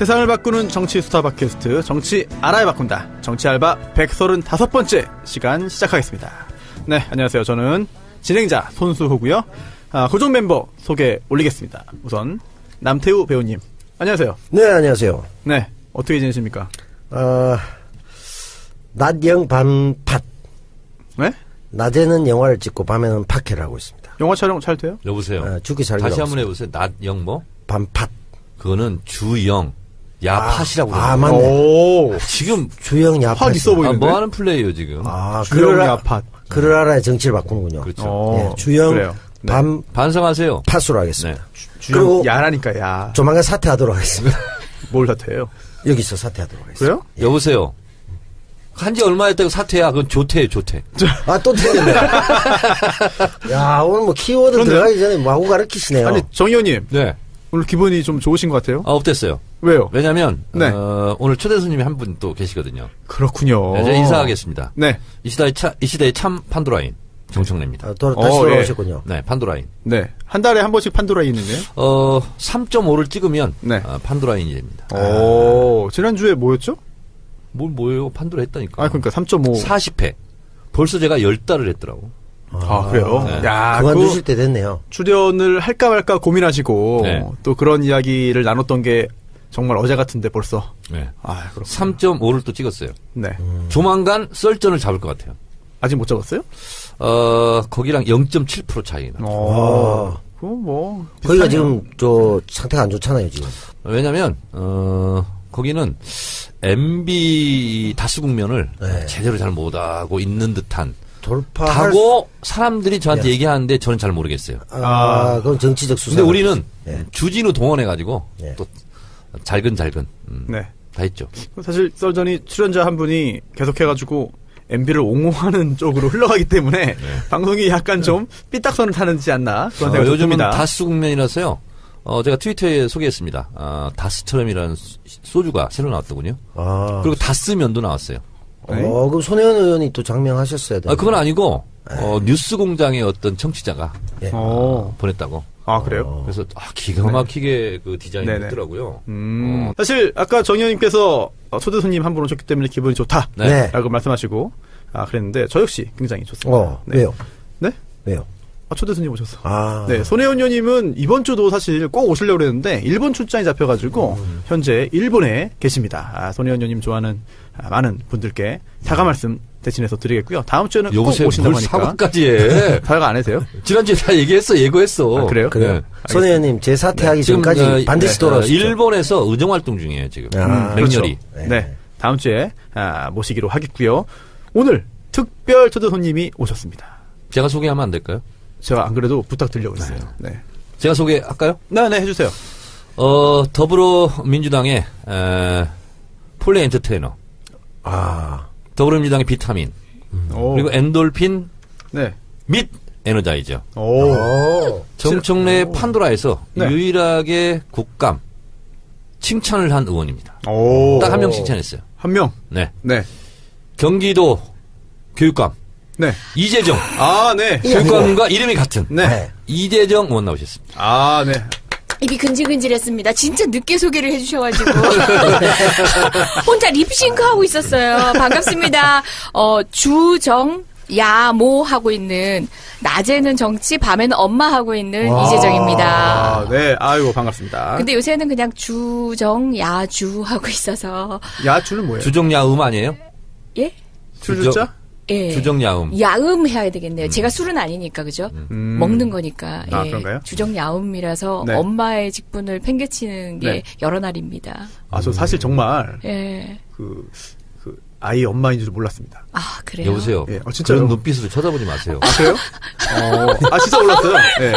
세상을 바꾸는 정치 수다 팟캐스트 정치 알아야 바꾼다. 정치 알바 135번째 시간 시작하겠습니다. 네, 안녕하세요. 저는 진행자 손수호고요. 고정 멤버 소개 올리겠습니다. 우선 남태우 배우님. 안녕하세요. 네, 안녕하세요. 네, 어떻게 지내십니까? 낮 영 밤 팟. 네? 낮에는 영화를 찍고 밤에는 팟캐를 하고 있습니다. 영화 촬영 잘 돼요? 여보세요. 죽기 잘 다시 한번 해보세요. 낮 영 뭐? 밤 팟. 그거는 주영 야팟이라고. 맞네. 오, 지금 주영 야팟. 확 있어 보이는데. 뭐 하는 플레이예요 지금? 주영 야팟. 그를 알아야 정치를 바꾸는군요. 그렇죠. 네, 주영 그래요. 네. 밤 반성하세요. 팟으로 하겠습니다. 주영 그리고 야라니까 야. 조만간 사퇴하도록 하겠습니다. 뭘 사퇴해요? 여기서 사퇴하도록 하겠습니다. 그래요? 여보세요. 한지 얼마 했다고 사퇴야? 그건 조퇴. 또 틀렸네. 야, 오늘 뭐 키워드 그런데요? 들어가기 전에 마구 가르치시네요. 아니 정 의원님 네. 오늘 기분이 좀 좋으신 것 같아요? 없댔어요. 왜요? 왜냐면 네. 오늘 초대 손님이 한 분 또 계시거든요. 그렇군요. 네, 제가 인사하겠습니다. 네. 이 시대의 참 판도라인 정청래입니다. 다시 돌아오셨군요. 네, 판도라인. 네. 한 달에 한 번씩 판도라 있는데요? 3.5를 찍으면 네. 판도라인이 됩니다. 오, 지난주에 뭐였죠? 뭐예요? 판도라 했다니까. 그러니까 3.5. 40회. 벌써 제가 10달을 했더라고. 그래요? 네. 야, 그만두실 때 됐네요. 출연을 할까 말까 고민하시고, 네. 또 그런 이야기를 나눴던 게 정말 어제 같은데 벌써. 네. 그렇군요. 3.5를 또 찍었어요. 네. 조만간 썰전을 잡을 것 같아요. 아직 못 잡았어요? 거기랑 0.7% 차이 나. 그거 뭐. 거기가 비슷하네요. 지금 상태가 안 좋잖아요, 지금. 왜냐면, 거기는 MB 다수 국면을 네. 제대로 잘 못하고 있는 듯한. 돌파하고 사람들이 저한테 얘기하는데 저는 잘 모르겠어요. 그건 정치적 수사. 근데 우리는 네. 주진우 동원해가지고 네. 또 잘근 네. 다 했죠. 사실 썰전이 출연자 한 분이 계속해가지고 MB를 옹호하는 쪽으로 흘러가기 때문에 방송이 약간 좀 삐딱선을 타는지 않나 그런 생각이 요즘은 듭니다. 다스 국면이라서요. 제가 트위터에 소개했습니다. 다스처럼이라는 소주가 새로 나왔더군요. 그리고 다스면도 나왔어요. 그럼 손혜원 의원이 또 장명하셨어야 돼요. 그건 아니고 뉴스 공장의 어떤 청취자가 보냈다고. 그래요? 그래서 기가 막히게 그 디자인이 네네. 있더라고요. 사실 아까 정 의원님께서 초대 손님 한 분 오셨기 때문에 기분이 좋다라고 네. 말씀하시고 그랬는데 저 역시 굉장히 좋습니다. 네. 왜요? 네? 왜요? 초대 손님 오셨어. 아. 네, 손혜원 의원님은 이번 주도 사실 꼭 오시려고 그랬는데 일본 출장이 잡혀가지고 현재 일본에 계십니다. 손혜원 의원님 좋아하는 많은 분들께 사과 말씀 대신해서 드리겠고요. 다음 주에는 꼭 여보세요, 오신다고 뭘 하니까. 사과까지 해. 사과 안 해세요? 지난주에 다 예고했어. 그래요? 그래요. 손 의원님 제 사퇴하기 지금 전까지 반드시 돌아오시죠. 일본에서 의정 활동 중이에요 지금. 맹렬히. 그렇죠. 네, 다음 주에 모시기로 하겠고요. 오늘 특별 초대 손님이 오셨습니다. 제가 소개하면 안 될까요? 제가 안 그래도 부탁드리려고 했어요. 네. 제가 소개할까요? 네, 해주세요. 더불어민주당의 폴리 엔터테이너. 더불어민주당의 비타민. 그리고 엔돌핀 네. 및 에너자이저. 정청래 판도라에서 네. 유일하게 국감 칭찬을 한 의원입니다. 딱 한 명 칭찬했어요. 한 명. 네. 네. 경기도 교육감. 네. 이재정. 네. 교육감과 이름이 같은. 네. 이재정 의원 나오셨습니다. 네. 입이 근질근질했습니다. 진짜 늦게 소개를 해주셔가지고 혼자 립싱크 하고 있었어요. 반갑습니다. 주정 야모 하고 있는 낮에는 정치 밤에는 엄마 하고 있는 이재정입니다. 네, 아이고 반갑습니다. 근데 요새는 그냥 주정 야주 하고 있어서 야주는 뭐예요? 주정야음 아니에요? 예? 출주자? 예. 주정야음. 야음 해야 되겠네요. 제가 술은 아니니까 그죠? 먹는 거니까. 예. 그런가요? 주정 야음이라서 네. 엄마의 직분을 팽개치는 게 네. 여러 날입니다. 저 사실 정말 예. 그 아이 엄마인 줄 몰랐습니다. 그래요? 여보세요. 예, 진짜요? 그런 눈빛으로 쳐다보지 마세요. 그래요? 진짜 몰랐어요. 네.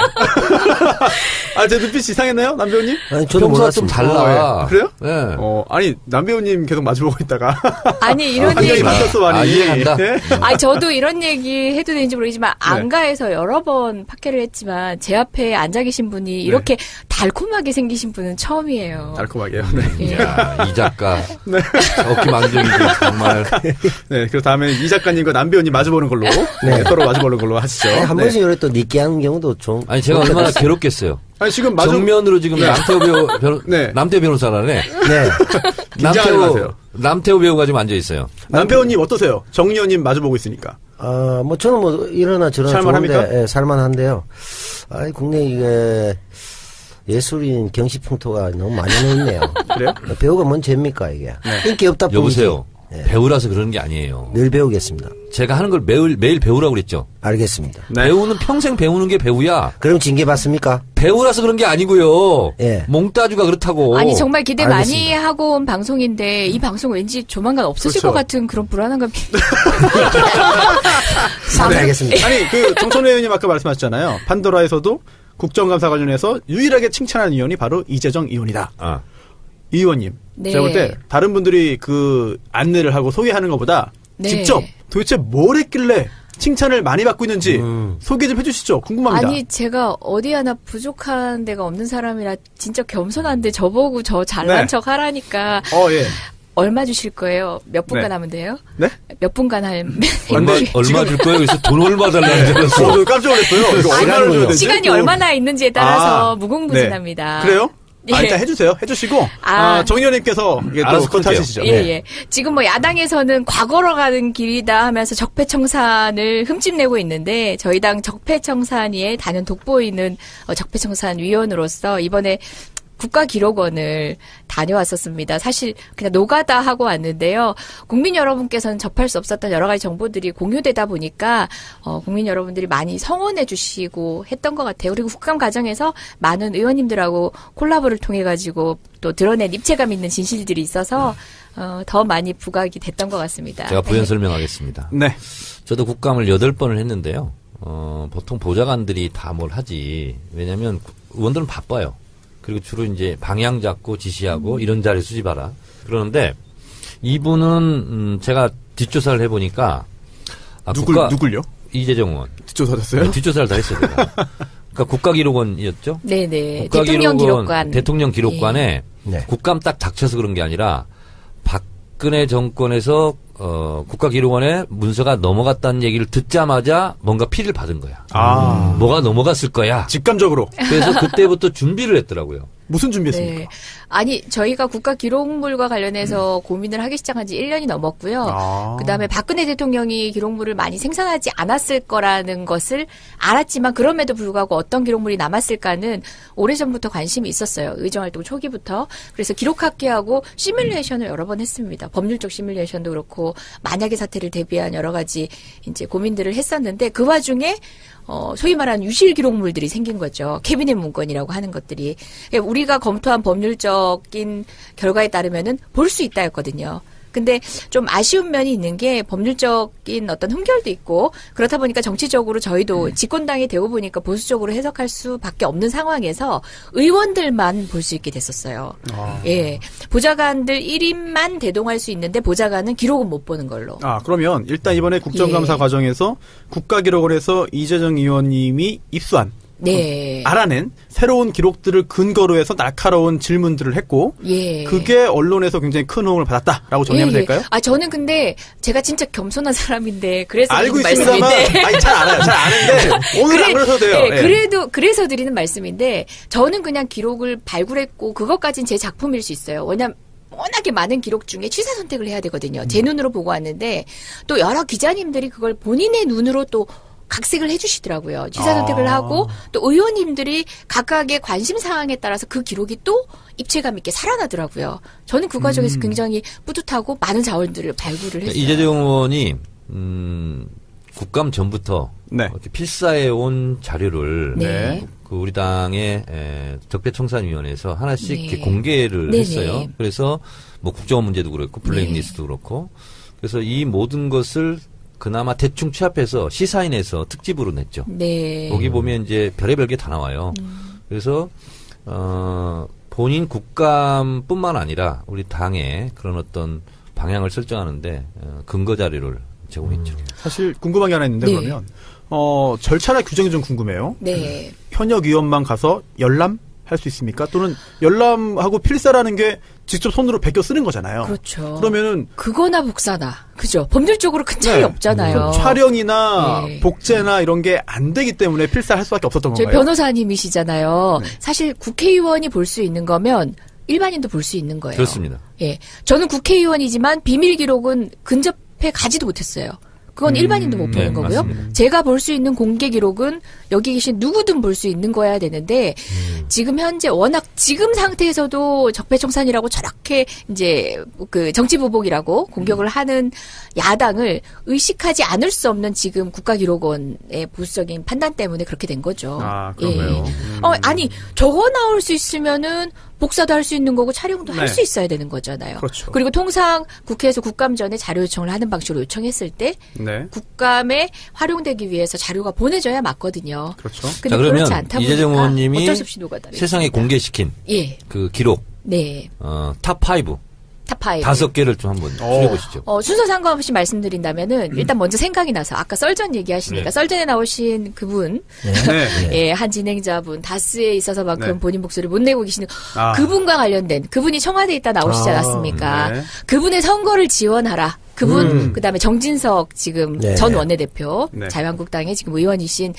제 눈빛이 이상했나요? 남배우님? 아니, 저도 평소와 좀 몰랐습니다. 달라. 그래요? 네. 아니, 남배우님 계속 마주보고 있다가. 아니, 이런 한장이 얘기. 바뀌었어, 많이. 이해한다. 예? 저도 이런 얘기 해도 되는지 모르겠지만, 안가에서 여러 번 팟캐를 했지만, 제 앞에 앉아 계신 분이 이렇게 달콤하게 생기신 분은 처음이에요. 달콤하게요. 네. 예. 야, 이 작가. 어깨 망정이지, 정말. 네, 그래서 다음에 이 작가님과 남배우님 마주보는 걸로. 네, 서로 마주보는 걸로 하시죠. 한 번씩 이렇게 또 느끼하는 경우도 좀. 아니, 제가 얼마나 괴롭겠어요. 아니, 지금 정면으로 지금 남태호 변호사라네. 네. 남태호 배우가 지금 앉아 있어요. 남배우님 어떠세요? 정 의원님 마주보고 있으니까. 뭐 저는 뭐 이러나 저러나 살만합니까? 예, 살만한데요. 국내 이게 예술인 경시풍토가 너무 만연해 있네요. 그래요? 배우가 뭔 죄입니까 이게? 인기 없다 뿐이지. 여보세요. 네. 배우라서 그러는 게 아니에요. 늘 배우겠습니다. 제가 하는 걸 매일 배우라고 그랬죠. 알겠습니다. 네. 배우는 평생 배우는 게 배우야. 그럼 징계 받습니까? 배우라서 그런 게 아니고요. 예. 몽따주가 그렇다고. 아니 정말 기대 알겠습니다. 많이 하고 온 방송인데 이 방송 왠지 조만간 없어질 그렇죠. 것 같은 그런 불안함감이. 사퇴하겠습니다. 아니, 정천회 의원님 아까 말씀하셨잖아요. 판도라에서도 국정감사 관련해서 유일하게 칭찬하는 의원이 바로 이재정 의원이다. 이 의원님. 네. 제가 볼 때 다른 분들이 안내를 하고 소개하는 것보다 네. 직접 도대체 뭘 했길래 칭찬을 많이 받고 있는지 소개 좀 해주시죠. 궁금합니다. 아니 제가 어디 하나 부족한 데가 없는 사람이라 진짜 겸손한데 저보고 저 잘난 네. 척 하라니까. 예. 얼마 주실 거예요? 몇 분간 네. 하면 돼요? 네? 몇 분간 하면 얼마 줄 거예요? 그래서 돈 얼마 달라는 줄 알았어. 저 깜짝 놀랐어요. 이거 얼마나 줘야 되지? 시간이 얼마나 있는지에 따라서 무궁무진합니다. 네. 그래요? 예. 일단 해주세요. 해주시고 정 의원님께서 이게 또 알아서 그것 하시죠. 예. 지금 뭐 야당에서는 과거로 가는 길이다 하면서 적폐청산을 흠집내고 있는데 저희 당 적폐청산위에 단연 돋보이는 적폐청산 위원으로서 이번에 국가기록원을 다녀왔었습니다. 사실 그냥 노가다 하고 왔는데요. 국민 여러분께서는 접할 수 없었던 여러 가지 정보들이 공유되다 보니까 국민 여러분들이 많이 성원해 주시고 했던 것 같아요. 그리고 국감 과정에서 많은 의원님들하고 콜라보를 통해 가지고 또 드러낸 입체감 있는 진실들이 있어서 더 많이 부각이 됐던 것 같습니다. 제가 부연 설명하겠습니다. 네. 저도 국감을 8번을 했는데요. 보통 보좌관들이 다 뭘 하지. 왜냐면 의원들은 바빠요. 그리고 주로 이제 방향 잡고 지시하고 이런 자리 수집하라. 그러는데 이분은 제가 뒷조사를 해보니까 누굴요? 이재정 의원. 뒷조사했어요? 네, 뒷조사를 다 했어요. 제가. 그러니까 국가기록원이었죠? 네네. 대통령 기록관에 예. 네. 국감 딱 닥쳐서 그런 게 아니라 박근혜 정권에서 국가기록원에 문서가 넘어갔다는 얘기를 듣자마자 뭔가 피를 받은 거야. 뭐가 넘어갔을 거야. 직감적으로. 그래서 그때부터 준비를 했더라고요. 무슨 준비했습니까? 네. 아니, 저희가 국가기록물과 관련해서 고민을 하기 시작한 지 1년이 넘었고요. 그다음에 박근혜 대통령이 기록물을 많이 생산하지 않았을 거라는 것을 알았지만 그럼에도 불구하고 어떤 기록물이 남았을까는 오래전부터 관심이 있었어요. 의정활동 초기부터. 그래서 기록학계하고 시뮬레이션을 여러 번 했습니다. 법률적 시뮬레이션도 그렇고 만약의 사태를 대비한 여러 가지 이제 고민들을 했었는데 그 와중에 소위 말하는 유실 기록물들이 생긴 거죠. 캐비넷 문건이라고 하는 것들이. 우리가 검토한 법률적인 결과에 따르면은 볼 수 있다였거든요. 근데 좀 아쉬운 면이 있는 게 법률적인 어떤 흠결도 있고 그렇다 보니까 정치적으로 저희도 집권당이 되고 보니까 보수적으로 해석할 수밖에 없는 상황에서 의원들만 볼 수 있게 됐었어요. 예. 보좌관들 1인만 대동할 수 있는데 보좌관은 기록은 못 보는 걸로. 그러면 일단 이번에 국정감사 과정에서 국가기록원에서 이재정 의원님이 입수한 네. 알아낸 새로운 기록들을 근거로 해서 날카로운 질문들을 했고 예. 그게 언론에서 굉장히 큰 호응을 받았다라고 정리하면 될까요? 저는 근데 제가 진짜 겸손한 사람인데 그래서 알고 드리는 있습니다만 말씀인데 잘 알아요. 잘 아는데 오늘 안 그러셔도 돼요. 네, 그래서 드리는 말씀인데 저는 그냥 기록을 발굴했고 그것까지는 제 작품일 수 있어요. 왜냐면 워낙에 많은 기록 중에 취사 선택을 해야 되거든요. 제 눈으로 보고 왔는데 또 여러 기자님들이 그걸 본인의 눈으로 또 각색을 해주시더라고요. 취사 선택을 하고 또 의원님들이 각각의 관심 사항에 따라서 그 기록이 또 입체감 있게 살아나더라고요. 저는 그 과정에서 굉장히 뿌듯하고 많은 자원들을 발굴을 했어요. 이재정 의원이 국감 전부터 네. 이렇게 필사해 온 자료를 네. 그 우리 당의 적폐청산위원회에서 하나씩 네. 이렇게 공개를 네네. 했어요. 그래서 뭐 국정원 문제도 그렇고 블랙리스트도 그렇고 그래서 이 모든 것을 그나마 대충 취합해서 시사인에서 특집으로 냈죠. 네. 거기 보면 이제 별의별 게 다 나와요. 그래서 본인 국감뿐만 아니라 우리 당의 그런 어떤 방향을 설정하는데 근거 자료를 제공했죠. 사실 궁금한 게 하나 있는데 네. 그러면 절차나 규정이 좀 궁금해요. 네. 현역 의원만 가서 열람할 수 있습니까? 또는 열람하고 필사라는 게 직접 손으로 베껴 쓰는 거잖아요. 그렇죠. 그러면은 그거나 복사나 그죠. 법률적으로 큰 차이 없잖아요. 촬영이나 복제나 이런 게 안 되기 때문에 필사할 수밖에 없었던 저희 건가요? 변호사님이시잖아요. 사실 국회의원이 볼 수 있는 거면 일반인도 볼 수 있는 거예요. 그렇습니다. 예, 저는 국회의원이지만 비밀 기록은 근접해 가지도 못했어요. 그건 일반인도 못 보는 거고요. 맞습니다. 제가 볼 수 있는 공개 기록은 여기 계신 누구든 볼 수 있는 거야 되는데 지금 현재 워낙 지금 상태에서도 적폐청산이라고 저렇게 이제 그 정치보복이라고 공격을 하는 야당을 의식하지 않을 수 없는 지금 국가기록원의 보수적인 판단 때문에 그렇게 된 거죠. 아, 그런가요? 아니 저거 나올 수 있으면은 복사도 할 수 있는 거고 촬영도 할 수 있어야 되는 거잖아요. 그렇죠. 그리고 통상 국회에서 국감 전에 자료 요청을 하는 방식으로 요청했을 때 네. 국감에 활용되기 위해서 자료가 보내져야 맞거든요. 그렇죠. 근데 자, 그러면 그렇지 않다 이재정 보니까 의원님이 어쩔 수 없이 녹아다니고 세상에 있습니다. 공개시킨 예, 그 기록 네, 탑5 탑5 5개를 좀 한번 추려보시죠. 순서 상관없이 말씀드린다면은 일단 먼저 생각이 나서 아까 썰전 얘기하시니까 네. 썰전에 나오신 그분 네. 예, 한 진행자분 다스에 있어서만큼 네. 본인 목소리 못 내고 계시는 아. 그분과 관련된 그분이 청와대에 있다 나오시지 않았습니까? 네. 그분의 선거를 지원하라. 그분 그다음에 정진석 지금 네. 전 원내대표 네. 자유한국당의 지금 의원이신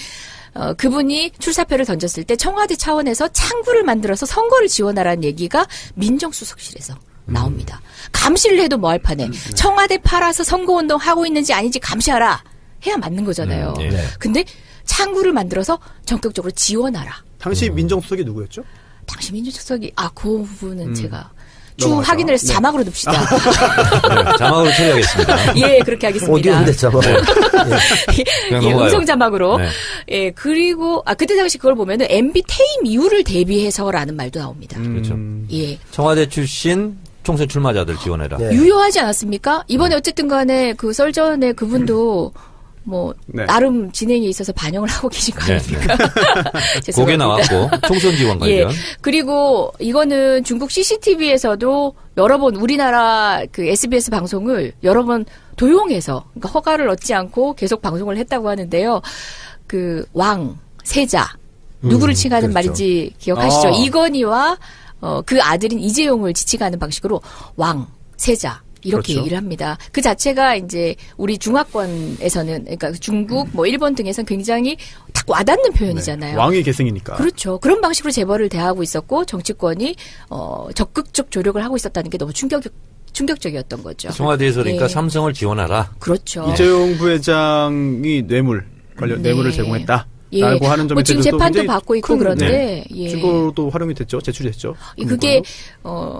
그분이 출사표를 던졌을 때 청와대 차원에서 창구를 만들어서 선거를 지원하라는 얘기가 민정수석실에서 나옵니다. 감시를 해도 뭐 할 판에 청와대 팔아서 선거운동 하고 있는지 아닌지 감시하라 해야 맞는 거잖아요. 예. 네. 근데 창구를 만들어서 전격적으로 지원하라. 당시 민정수석이 누구였죠? 당시 민주수석이 그 부분은 제가 쭉 넘어가죠. 확인을 해서 네. 자막으로 둡시다. 네, 자막으로 처리하겠습니다. 예, 그렇게 하겠습니다. 오디오인데 뭐. 그냥 예, 넘어가요. 음성 자막으로. 네. 예, 그리고 그때 당시 그걸 보면은 MB 퇴임 이후를 대비해서라는 말도 나옵니다. 그렇죠. 예. 청와대 출신 총선 출마자들 지원해라. 네. 유효하지 않았습니까? 이번에 어쨌든 간에 그 썰전에 그분도 뭐 네. 나름 진행에 있어서 반영을 하고 계신 거 네, 아닙니까? 그게 죄송합니다. 나왔고 총선 지원 관련. 예. 그리고 이거는 중국 CCTV에서도 여러 번 우리나라 그 SBS 방송을 여러 번 도용해서 그러니까 허가를 얻지 않고 계속 방송을 했다고 하는데요. 그 왕, 세자 누구를 칭하는 그렇죠. 말인지 기억하시죠? 아. 이건희와 그 아들인 이재용을 지칭하는 방식으로 왕, 세자 이렇게 그렇죠. 얘기를 합니다. 그 자체가 이제 우리 중화권에서는 그러니까 중국 뭐 일본 등에서는 굉장히 딱 와닿는 표현이잖아요. 왕이 계승이니까. 그렇죠. 그런 방식으로 재벌을 대하고 있었고 정치권이 적극적 조력을 하고 있었다는 게 너무 충격적이었던 거죠. 청와대에서 그러니까 예. 삼성을 지원하라. 그렇죠. 이재용 부회장이 뇌물 관련 네. 뇌물을 제공했다. 예. 라고 하는 점에 뭐 지금 대해서도 재판도 굉장히 받고 있고 큰, 그런데 예. 증거도 활용이 됐죠. 제출이 됐죠. 그게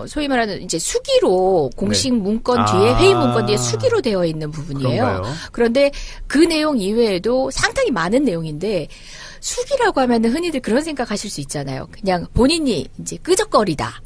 소위 말하는 이제 수기로 공식 네. 문건 아. 뒤에 회의 문건 뒤에 수기로 되어 있는 부분이에요. 그런가요? 그런데 그 내용 이외에도 상당히 많은 내용인데 수기라고 하면은 흔히들 그런 생각하실 수 있잖아요. 그냥 본인이 이제 끄적거리다.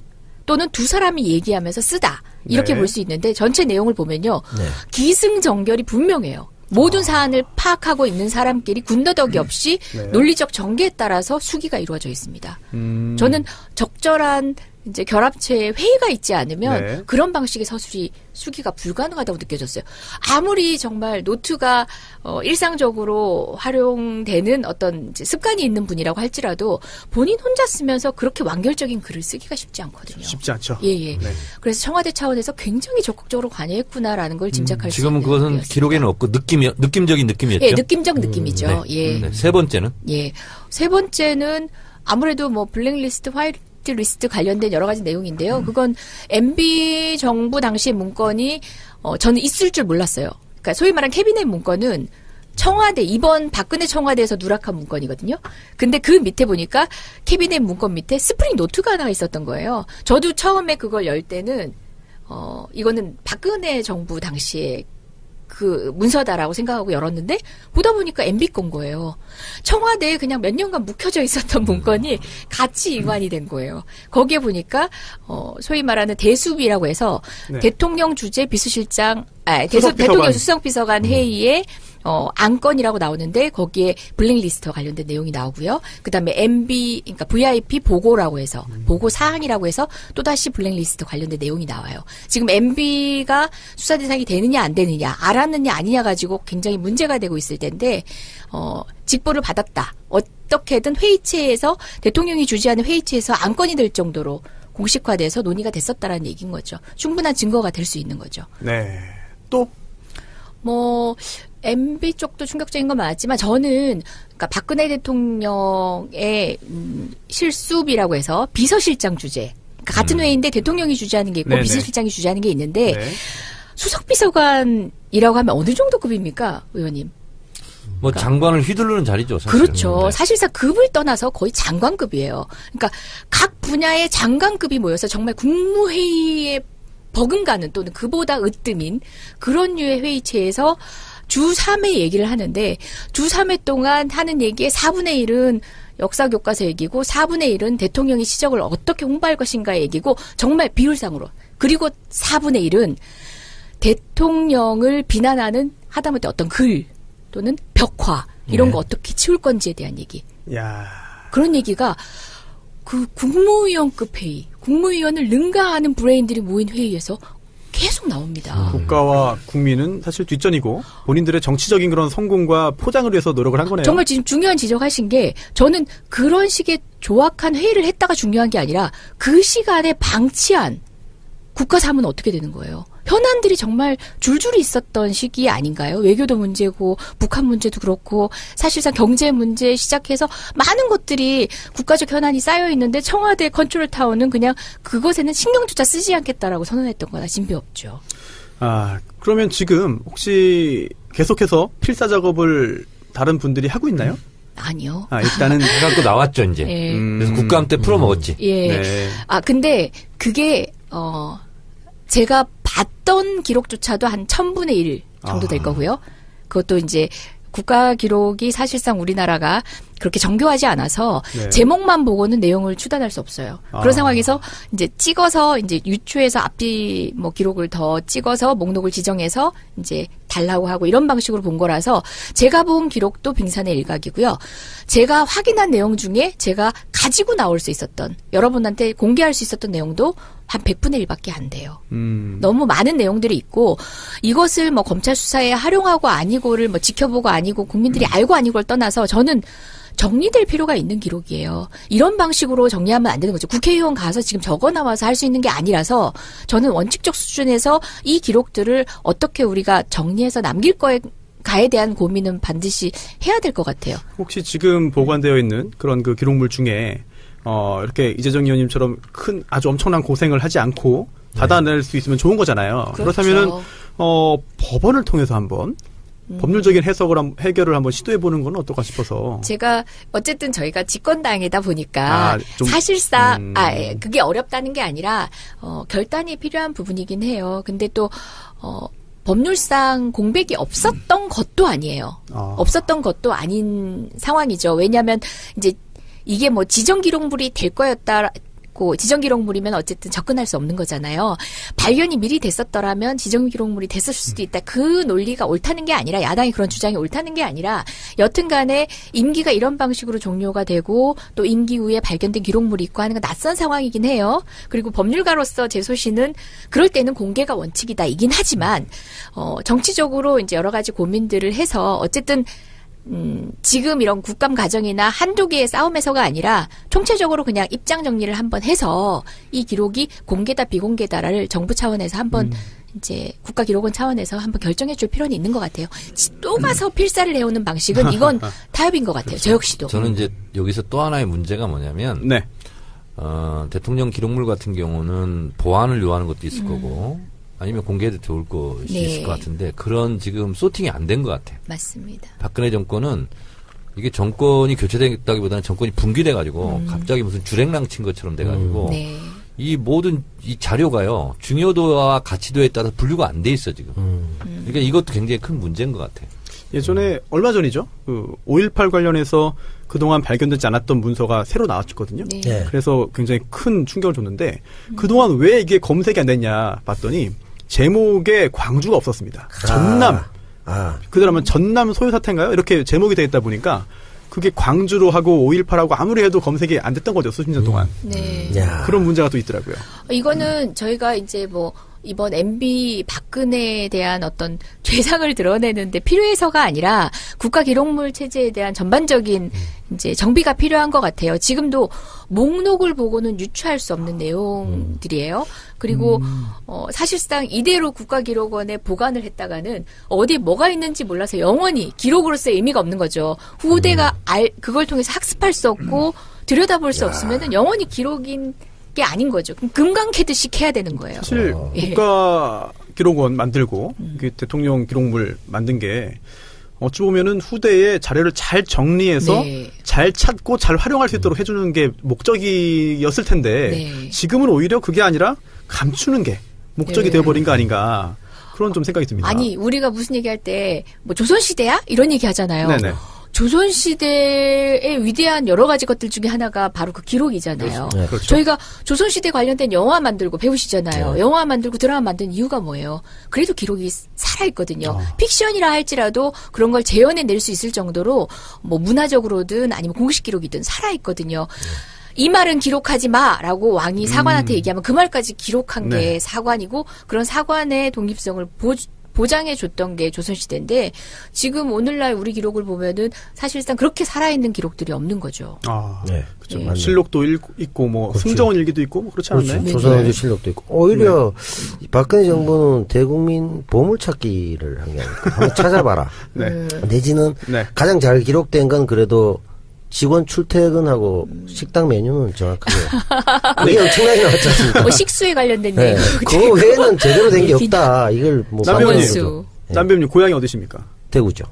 또는 두 사람이 얘기하면서 쓰다. 이렇게 네. 볼 수 있는데 전체 내용을 보면요. 네. 기승전결이 분명해요. 모든 사안을 파악하고 있는 사람끼리 군더더기 없이 네. 논리적 전개에 따라서 수기가 이루어져 있습니다. 음. 저는 적절한 이제 결합체에 회의가 있지 않으면 네. 그런 방식의 수기가 불가능하다고 느껴졌어요. 아무리 정말 노트가 일상적으로 활용되는 어떤 이제 습관이 있는 분이라고 할지라도 본인 혼자 쓰면서 그렇게 완결적인 글을 쓰기가 쉽지 않거든요. 쉽지 않죠. 예. 네. 그래서 청와대 차원에서 굉장히 적극적으로 관여했구나라는 걸 짐작할 수 지금은 있는 그것은 내용이었습니다. 기록에는 없고 느낌적인 느낌이었죠. 예, 느낌적 느낌이죠. 예. 네. 세 번째는 예. 세 번째는 아무래도 뭐 블랙리스트, 화이트리스트 관련된 여러 가지 내용인데요. 그건 MB 정부 당시 문건이 저는 있을 줄 몰랐어요. 그러니까 소위 말한 캐비넷 문건은 청와대 이번 박근혜 청와대에서 누락한 문건이거든요. 근데 그 밑에 보니까 캐비넷 문건 밑에 스프링 노트가 하나 있었던 거예요. 저도 처음에 그걸 열 때는 이거는 박근혜 정부 당시에 그 문서다라고 생각하고 열었는데 보다 보니까 MB 건 거예요. 청와대에 그냥 몇 년간 묵혀져 있었던 문건이 같이 이관이 된 거예요. 거기에 보니까 소위 말하는 대수비라고 해서 네. 대통령 주재 비서실장 수석비서관. 대통령 수석비서관 회의에 안건이라고 나오는데 거기에 블랙리스트와 관련된 내용이 나오고요. 그다음에 MB 그러니까 VIP 보고라고 해서 보고 사항이라고 해서 또다시 블랙리스트 관련된 내용이 나와요. 지금 MB가 수사 대상이 되느냐 안 되느냐 알았느냐 아니냐 가지고 굉장히 문제가 되고 있을 텐데 직보를 받았다. 어떻게든 회의체에서 대통령이 주재하는 회의체에서 안건이 될 정도로 공식화돼서 논의가 됐었다라는 얘기인 거죠. 충분한 증거가 될 수 있는 거죠. 네. 또 뭐 MB 쪽도 충격적인 건 많았지만 저는 그러니까 박근혜 대통령의 실수비라고 해서 비서실장 주재. 그러니까 같은 회의인데 대통령이 주재하는 게 있고 네네. 비서실장이 주재하는 게 있는데 네. 수석비서관이라고 하면 어느 정도 급입니까, 의원님? 뭐 장관을 휘두르는 자리죠. 사실은. 그렇죠. 네. 사실상 급을 떠나서 거의 장관급이에요. 그러니까 각 분야의 장관급이 모여서 정말 국무회의에 버금가는 또는 그보다 으뜸인 그런 류의 회의체에서 주 3회 얘기를 하는데 주 3회 동안 하는 얘기의 4분의 1은 역사교과서 얘기고 4분의 1은 대통령의 시적을 어떻게 홍보할 것인가 얘기고 정말 비율상으로. 그리고 4분의 1은 대통령을 비난하는 하다못해 어떤 글 또는 벽화 이런 네. 거 어떻게 치울 건지에 대한 얘기. 야. 그런 얘기가 그 국무위원급 회의, 국무위원을 능가하는 브레인들이 모인 회의에서 계속 나옵니다. 국가와 국민은 사실 뒷전이고 본인들의 정치적인 그런 성공과 포장을 위해서 노력을 한 거네요. 정말 지금 중요한 지적하신 게 저는 그런 식의 조악한 회의를 했다가 중요한 게 아니라 그 시간에 방치한 국가 사무는 어떻게 되는 거예요? 현안들이 정말 줄줄이 있었던 시기 아닌가요? 외교도 문제고 북한 문제도 그렇고 사실상 경제 문제 시작해서 많은 것들이 국가적 현안이 쌓여 있는데 청와대 컨트롤타워는 그냥 그것에는 신경조차 쓰지 않겠다라고 선언했던 거나 진배 없죠. 아, 그러면 지금 혹시 계속해서 필사 작업을 다른 분들이 하고 있나요? 아니요. 아, 일단은 해갖고 나왔죠 이제. 예. 그래서 국감 때 풀어먹었지. 예. 네. 아, 근데 그게 제가 봤던 기록조차도 한 1000분의 1 정도 될 거고요. 그것도 이제 국가 기록이 사실상 우리나라가 그렇게 정교하지 않아서 네. 제목만 보고는 내용을 추단할 수 없어요. 그런 상황에서 이제 찍어서 이제 유추해서 앞뒤 뭐 기록을 더 찍어서 목록을 지정해서 이제 달라고 하고 이런 방식으로 본 거라서 제가 본 기록도 빙산의 일각이고요. 제가 확인한 내용 중에 제가 가지고 나올 수 있었던 여러분한테 공개할 수 있었던 내용도 한 100분의 1밖에 안 돼요. 너무 많은 내용들이 있고 이것을 뭐 검찰 수사에 활용하고 아니고를 뭐 지켜보고 아니고 국민들이 알고 아니고를 떠나서 저는 정리될 필요가 있는 기록이에요. 이런 방식으로 정리하면 안 되는 거죠. 국회의원 가서 지금 적어 나와서 할 수 있는 게 아니라서 저는 원칙적 수준에서 이 기록들을 어떻게 우리가 정리해서 남길 거에 대한 고민은 반드시 해야 될 것 같아요. 혹시 지금 보관되어 있는 그런 그 기록물 중에 이렇게 이재정 의원님처럼 큰 아주 엄청난 고생을 하지 않고 받아낼 수 있으면 좋은 거잖아요. 그렇죠. 그렇다면은 법원을 통해서 한번 법률적인 해결을 한번 시도해보는 건 어떨까 싶어서. 제가 어쨌든 저희가 집권당이다 보니까 사실상 그게 어렵다는 게 아니라 결단이 필요한 부분이긴 해요. 근데 또 법률상 공백이 없었던 것도 아니에요. 없었던 것도 아닌 상황이죠. 왜냐하면 이제 이게 뭐 지정기록물이 될 거였다. 지정기록물이면 어쨌든 접근할 수 없는 거잖아요. 발견이 미리 됐었더라면 지정기록물이 됐을 수도 있다. 그 논리가 옳다는 게 아니라 야당이 그런 주장이 옳다는 게 아니라 여튼간에 임기가 이런 방식으로 종료가 되고 또 임기 후에 발견된 기록물이 있고 하는 건 낯선 상황이긴 해요. 그리고 법률가로서 제 소신은 그럴 때는 공개가 원칙이다 이긴 하지만 정치적으로 이제 여러 가지 고민들을 해서 어쨌든 지금 이런 국감 과정이나 한두 개의 싸움에서가 아니라 총체적으로 그냥 입장 정리를 한번 해서 이 기록이 공개다 비공개다를 정부 차원에서 한번 이제 국가기록원 차원에서 한번 결정해 줄 필요는 있는 것 같아요. 또 가서 필사를 해오는 방식은 이건 타협인 것 같아요. 저 역시도. 저는 이제 여기서 또 하나의 문제가 뭐냐면 네. 대통령 기록물 같은 경우는 보안을 요하는 것도 있을 거고 아니면 공개해도 좋을 것이 네. 있을 것 같은데 그런 지금 소팅이 안 된 것 같아요. 맞습니다. 박근혜 정권은 이게 정권이 교체됐다기보다는 정권이 분기돼가지고 갑자기 무슨 주랭랑 친 것처럼 돼가지고 네. 이 모든 이 자료가요 중요도와 가치도에 따라서 분류가 안 돼 있어 지금. 그러니까 이것도 굉장히 큰 문제인 것 같아요. 예전에 얼마 전이죠. 5.18 관련해서 그동안 발견되지 않았던 문서가 새로 나왔거든요. 네. 네. 그래서 굉장히 큰 충격을 줬는데 그동안 왜 이게 검색이 안 됐냐 봤더니 제목에 광주가 없었습니다. 전남. 그대로 하면 전남 소요 사태인가요? 이렇게 제목이 되어 있다 보니까 그게 광주로 하고 5.18하고 아무리 해도 검색이 안 됐던 거죠. 수십 년 동안. 네. 그런 문제가 또 있더라고요. 이거는 저희가 이제 뭐 이번 MB 박근혜에 대한 어떤 죄상을 드러내는데 필요해서가 아니라 국가 기록물 체제에 대한 전반적인 이제 정비가 필요한 것 같아요. 지금도 목록을 보고는 유추할 수 없는 내용들이에요. 그리고 사실상 이대로 국가기록원에 보관을 했다가는 어디에 뭐가 있는지 몰라서 영원히 기록으로서의 의미가 없는 거죠. 후대가 그걸 통해서 학습할 수 없고 들여다볼 수 없으면은 영원히 기록인 게 아닌 거죠. 그럼 금강 캐듯이 해야 되는 거예요. 사실 국가기록원 만들고 그 대통령 기록물 만든 게 어찌 보면은 후대에 자료를 잘 정리해서 네. 잘 찾고 잘 활용할 수 있도록 해주는 게 목적이었을 텐데 네. 지금은 오히려 그게 아니라 감추는 게 목적이 네. 되어버린 거 아닌가 그런 좀 생각이 듭니다. 아니 우리가 무슨 얘기할 때 뭐 조선시대야? 이런 얘기 하잖아요. 네네. 조선시대의 위대한 여러 가지 것들 중에 하나가 바로 그 기록이잖아요. 네. 그렇죠. 저희가 조선시대 관련된 영화 만들고 배우시잖아요. 네. 영화 만들고 드라마 만든 이유가 뭐예요? 그래도 기록이 살아있거든요. 픽션이라 할지라도 그런 걸 재현해낼 수 있을 정도로 뭐 문화적으로든 아니면 공식 기록이든 살아있거든요. 이 말은 기록하지 마라고 왕이 사관한테 얘기하면 그 말까지 기록한 네. 게 사관이고 그런 사관의 독립성을 보장해줬던 게 조선시대인데 지금 오늘날 우리 기록을 보면은 사실상 그렇게 살아있는 기록들이 없는 거죠. 아, 네. 그렇죠. 네. 실록도 있고 뭐 그렇죠. 승정원 일기도 있고 뭐 그렇지 않나요? 그렇죠. 조선왕조 실력도 있고 오히려 박근혜 정부는 대국민 보물찾기를 한 게 아닐까. 한번 찾아봐라. 네. 내지는 네. 가장 잘 기록된 건 그래도 직원 출퇴근하고 식당 메뉴는 정확하게 그게 엄청나게 나왔지 않습니까? 뭐 식수에 관련된 네. 내용. 그거 외에는 제대로 된 게 없다. 이걸 뭐 남배우님, 방문수. 남배우님 고향이 어디십니까? 대구죠.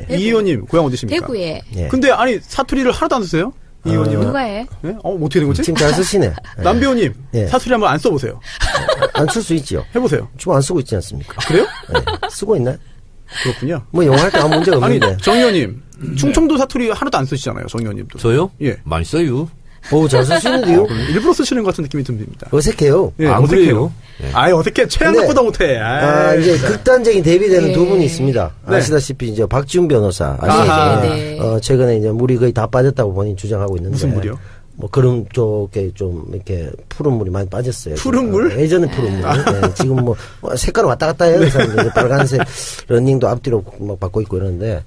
이 의원님 고향 어디십니까? 대구에 예. 근데 아니 사투리를 하나도 안 쓰세요? 이 의원님은? 누가 해? 네? 어떻게 된 거지? 지금 잘 쓰시네. 예. 남배우님 예. 사투리 한번 안 써보세요. 안 쓸 수 있지요. 해보세요. 지금 안 쓰고 있지 않습니까? 그래요? 네. 쓰고 있나요? 그렇군요. 뭐 영어 할 때 아무 문제가 아니 없는데. 정 의원님 충청도 사투리 하나도 안 쓰시잖아요. 정 의원님도. 저요? 예. 많이 써요. 오, 잘 쓰시는데요? 일부러 쓰시는 것 같은 느낌이 듭니다. 어색해요. 예, 안 어색해요. 그래요? 예. 아이 어색해. 최양락보다 못해. 이제 극단적인 대비되는 네. 두 분이 있습니다. 네. 아시다시피 이제 박지훈 변호사 아하. 아시죠? 네. 최근에 이제 물이 거의 다 빠졌다고 본인 주장하고 있는데 무슨 물이요? 뭐 그런 쪽에 좀 이렇게 푸른 물이 많이 빠졌어요. 푸른 물? 예전에 푸른 물. 네, 지금 뭐 색깔은 왔다 갔다 해요. 그 사람들 이제 빨간색 러닝도 앞뒤로 막 받고 있고 이러는데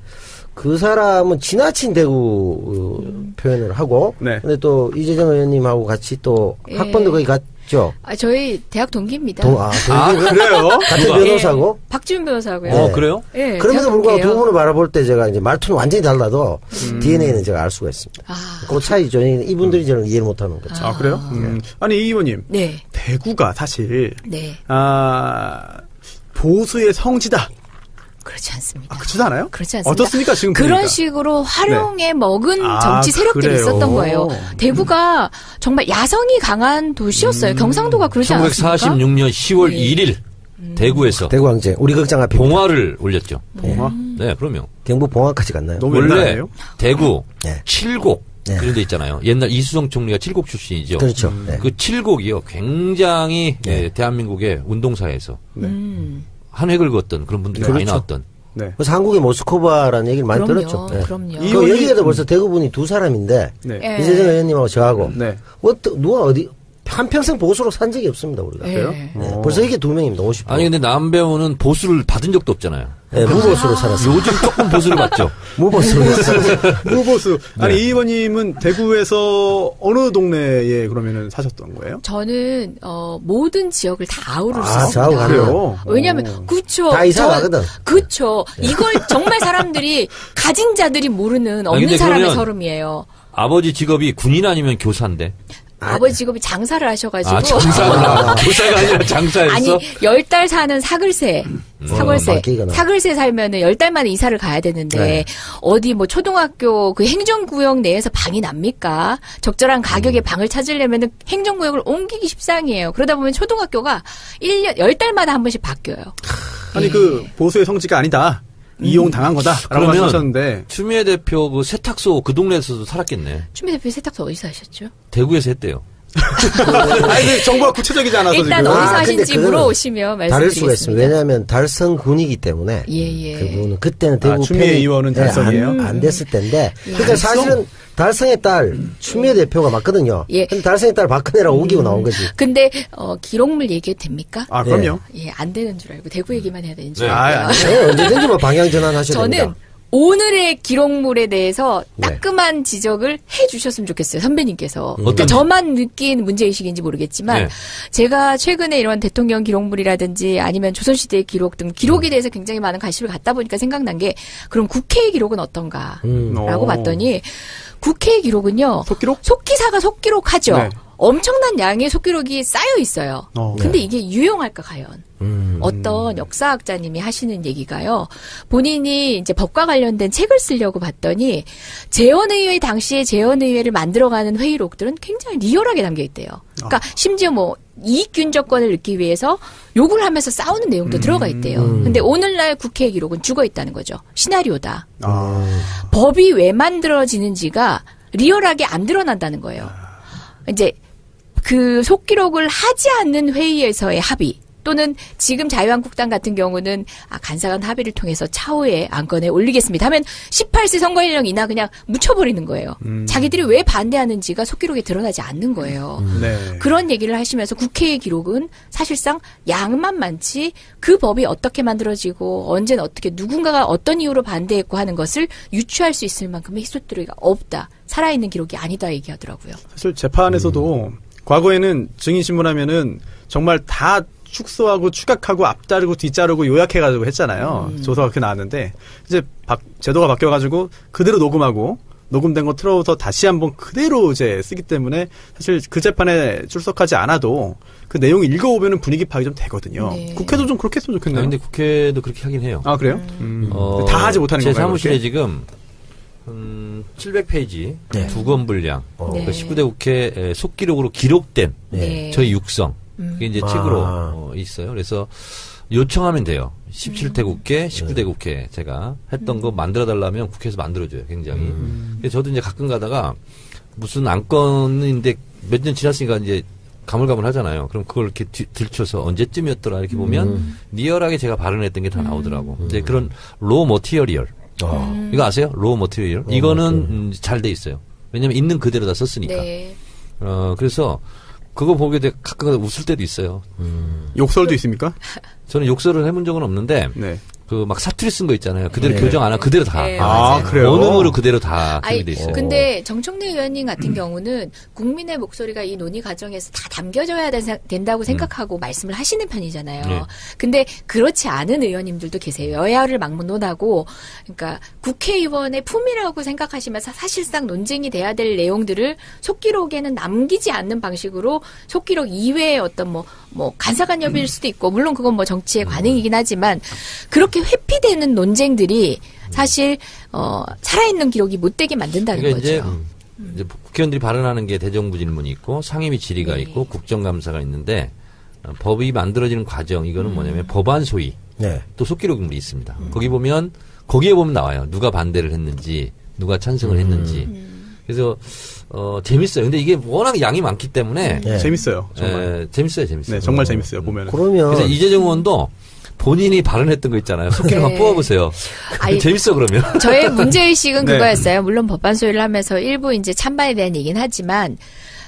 그 사람은 지나친 대구 표현을 하고 네. 근데 또 이재정 의원님하고 같이 또 예. 학번도 거기 갔죠. 저희 대학 동기입니다. 그래요? 같은 누가? 변호사고. 박지훈 변호사고요. 네. 그래요? 예, 그럼에도 대학 불구하고 동기예요. 두 분을 바라볼 때 제가 이제 말투는 완전히 달라도 DNA는 제가 알 수가 있습니다. 그 차이죠. 이분들이 저는 이해를 못하는 거죠. 아 그래요? 아니 이 의원님 네, 대구가 사실 네, 보수의 성지다. 그렇지 않습니다. 그렇지 않아요? 그렇지 않습니다. 어떻습니까 지금 그런 보니까? 식으로 활용에 먹은 아, 정치 세력들이 그래요? 있었던 거예요. 대구가 정말 야성이 강한 도시였어요. 경상도가 그러지 않았습니까? 1946년 10월 네. 1일 대구에서 대구항쟁 우리 극장 앞에 봉화를 올렸죠. 봉화? 네, 그럼요. 경북 봉화까지 갔나요? 너무 원래 옛날이에요? 대구 네. 칠곡 네. 그런 데 있잖아요. 옛날 이수성 총리가 칠곡 출신이죠. 그렇죠. 네. 그 칠곡이요. 굉장히 네. 대한민국의 운동사에서 네. 한 획을 그었던 그런 분들이 많이 그렇죠. 나왔던. 네. 그래서 한국의 모스크바라는 얘기를 많이 그럼요, 들었죠. 네. 그럼요. 그 이분이- 얘기에도 벌써 대구분이 두 사람인데 네. 예. 이재정 의원님하고 저하고 네. 누가 어디 한평생 보수로 산 적이 없습니다 우리가. 예. 그래요? 네. 벌써 이게 두 명입니다. 50%. 아니 근데 남배우는 보수를 받은 적도 없잖아요. 네, 무보수로 살았어요. 요즘 조금 보수를 받죠. 무보수로 살았어요. 무보수. 아니 네. 이 의원님은 대구에서 어느 동네에 그러면은 사셨던 거예요? 저는 모든 지역을 다 아우를 수 아, 있습니다. 좌우 가는 그래요? 왜냐하면 그쵸. 다 이사 가거든. 그쵸. 이걸 정말 사람들이 가진 자들이 모르는 없는 근데 사람의 그러면- 서름이에요. 아버지 직업이 군인 아니면 교사인데. 아버지 직업이 장사를 하셔가지고 장사가 교사가 아니라 장사였어. 아니 10달 사는 사글세 바뀌거나. 사글세 살면은 10달 만에 이사를 가야 되는데 네. 어디 뭐 초등학교 그 행정구역 내에서 방이 납니까? 적절한 가격의 방을 찾으려면은 행정구역을 옮기기 십상이에요. 그러다 보면 초등학교가 1년 10달마다 한 번씩 바뀌어요. 아니 그 보수의 성지가 아니다. 이용 당한 거다라고 그러면- 말씀하셨는데 추미애 대표 그 세탁소 그 동네에서도 살았겠네. 추미애 대표 세탁소 어디서 하셨죠? 대구에서 했대요. 아니, 근데 정보가 구체적이지 않아서 일단 지금. 어디서 근데 하신지 그거는 물어오시면 다를 수가 말씀드리겠습니다. 있습니다. 왜냐하면 달성군이기 때문에 예. 그분은 그때는 대구 추미애 팬이 의원은 달성이에요? 안 됐을 때인데 그러니까 달성? 사실은 달성의 딸 추미애 대표가 맞거든요. 예. 근데 달성의 딸 박근혜라고 우기고 나온 거지. 근데 기록물 얘기해도 됩니까? 아, 그럼요. 예, 안 되는 줄 알고 대구 얘기만 해야 되는 줄 네. 알고요. 네, 언제든지 뭐 방향 전환하셔도 저는 됩니다. 오늘의 기록물에 대해서 네. 따끔한 지적을 해주셨으면 좋겠어요, 선배님께서. 그러니까 어떤- 저만 느낀 문제의식인지 모르겠지만, 네. 제가 최근에 이런 대통령 기록물이라든지 아니면 조선시대의 기록 등 기록에 대해서 굉장히 많은 관심을 갖다 보니까 생각난 게, 그럼 국회의 기록은 어떤가? 라고 오. 봤더니, 국회의 기록은요, 속기록? 속기사가 속기록하죠. 네. 엄청난 양의 속기록이 쌓여 있어요. 근데 이게 유용할까, 과연? 어떤 역사학자님이 하시는 얘기가요. 본인이 이제 법과 관련된 책을 쓰려고 봤더니 재헌의회 당시에 재헌의회를 만들어가는 회의록들은 굉장히 리얼하게 담겨 있대요. 그러니까 심지어 뭐 이익균적권을 얻기 위해서 욕을 하면서 싸우는 내용도 들어가 있대요. 근데 오늘날 국회 기록은 죽어 있다는 거죠. 시나리오다. 법이 왜 만들어지는지가 리얼하게 안 드러난다는 거예요. 이제 그 속기록을 하지 않는 회의에서의 합의 또는 지금 자유한국당 같은 경우는 간사간 합의를 통해서 차후에 안건에 올리겠습니다 하면 18세 선거연령이나 그냥 묻혀버리는 거예요. 자기들이 왜 반대하는지가 속기록에 드러나지 않는 거예요. 네. 그런 얘기를 하시면서 국회의 기록은 사실상 양만 많지 그 법이 어떻게 만들어지고 언제는 어떻게 누군가가 어떤 이유로 반대했고 하는 것을 유추할 수 있을 만큼의 히스토리가 없다. 살아있는 기록이 아니다 얘기하더라고요. 사실 재판에서도 과거에는 증인신문하면은 정말 다 축소하고 추각하고 앞자르고 뒷자르고 요약해가지고 했잖아요. 조서가 그렇게 나왔는데 이제 제도가 바뀌어가지고 그대로 녹음하고 녹음된 거 틀어서 다시 한번 그대로 이제 쓰기 때문에 사실 그 재판에 출석하지 않아도 그 내용 읽어보면 분위기 파악이 좀 되거든요. 네. 국회도 좀 그렇게 했으면 좋겠네요. 근데 국회도 그렇게 하긴 해요. 아 그래요? 다 하지 못하는 제 건가요? 사무실에 그렇게? 지금 700페이지 네. 2권 분량 네. 19대 국회 속기록으로 기록된 네. 저희 육성 그게 이제 아. 책으로 있어요. 그래서 요청하면 돼요. 17대 국회, 19대 국회 제가 했던 거 만들어달라면 국회에서 만들어줘요. 굉장히. 그래서 저도 이제 가끔 가다가 무슨 안건인데 몇 년 지났으니까 이제 가물가물하잖아요. 그럼 그걸 이렇게 들춰서 언제쯤이었더라 이렇게 보면 리얼하게 제가 발언했던 게 다 나오더라고. 이제 그런 로 머티리얼 이거 아세요? 로 머티리얼 이거는 잘 돼 있어요. 왜냐면 있는 그대로 다 썼으니까. 네. 그래서 그거 보게 돼 가끔 웃을 때도 있어요. 욕설도 있습니까? 저는 욕설을 해본 적은 없는데 네. 그 막 사투리 쓴 거 있잖아요. 그대로 네. 교정 안 하고 그대로 다. 네, 아 맞아요. 그래요? 원음으로 그대로 다 아니, 기록이 돼 있어요. 근데 정청래 의원님 같은 경우는 국민의 목소리가 이 논의 과정에서 다 담겨져야 된다고 생각하고 말씀을 하시는 편이잖아요. 네. 근데 그렇지 않은 의원님들도 계세요. 여야를 막론하고 그러니까 국회의원의 품이라고 생각하시면서 사실상 논쟁이 돼야 될 내용들을 속기록에는 남기지 않는 방식으로 속기록 이외의 어떤 뭐 간사간 협의일 수도 있고 물론 그건 뭐 정치의 관행이긴 하지만 그렇게 회피되는 논쟁들이 사실 살아있는 기록이 못 되게 만든다는 그러니까 거죠. 이제 국회의원들이 발언하는 게 대정부 질문이 있고 상임위 질의가 네. 있고 국정감사가 있는데 법이 만들어지는 과정 이거는 뭐냐면 법안 소위 네. 또 속기록물이 있습니다. 거기에 보면 나와요. 누가 반대를 했는지 누가 찬성을 했는지. 그래서 재밌어요. 근데 이게 워낙 양이 많기 때문에 네. 재밌어요. 정말. 재밌어요. 네, 정말 재밌어요. 보면은. 그러면 그래서 이재정 의원도 본인이 발언했던 거 있잖아요. 속기록 한번 네. 뽑아보세요. 아니, 재밌어 그러면. 저의 문제의식은 네. 그거였어요. 물론 법안 소위를 하면서 일부 이제 찬반에 대한 얘기는 하지만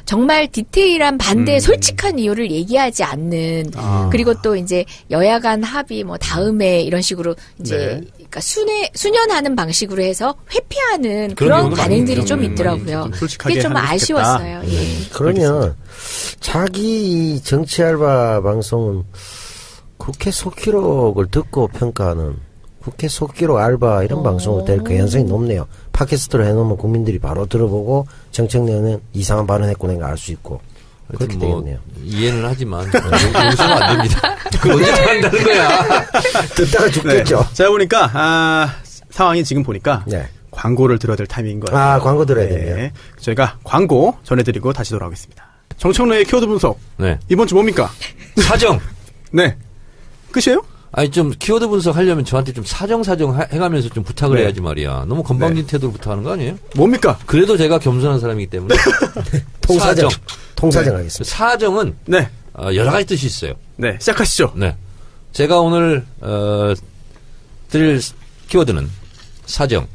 정말 디테일한 반대의 솔직한 이유를 얘기하지 않는 그리고 또 이제 여야 간 합의 뭐 다음에 이런 식으로 이제 네. 그러니까 순연하는 방식으로 해서 회피하는 그런 그런 경우도 관행들이 많이 좀 있죠. 있더라고요. 좀 솔직하게 그게 좀 하면 아쉬웠어요. 예. 그러면 자기 정치 알바 방송은 국회 속기록을 듣고 평가하는 국회 속기록 알바 이런 방송으로 될 가능성이 높네요. 팟캐스트로 해놓으면 국민들이 바로 들어보고 정청래는 이상한 발언했구나 알 수 있고 그렇게 뭐 되겠네요. 이해는 하지만 용서는 안 됩니다. 그걸 언제 한다는 거야. 듣다가 죽겠죠. 네. 제가 보니까 상황이 지금 보니까 네. 광고를 들어야 될 타이밍인 것 같아요. 광고 들어야 되네요. 저희가 광고 전해드리고 다시 돌아오겠습니다. 정청래의 키워드 분석. 네. 이번 주 뭡니까? 사정. 네. 끝이에요? 아니 좀 키워드 분석하려면 저한테 좀 사정 해가면서 좀 부탁을 네. 해야지 말이야. 너무 건방진 태도로 부탁하는 거 아니에요? 뭡니까? 그래도 제가 겸손한 사람이기 때문에 통사정. 사정. 통사정 네. 하겠습니다. 사정은 네. 여러 가지 뜻이 있어요. 네. 시작하시죠. 네, 제가 오늘 드릴 키워드는 사정.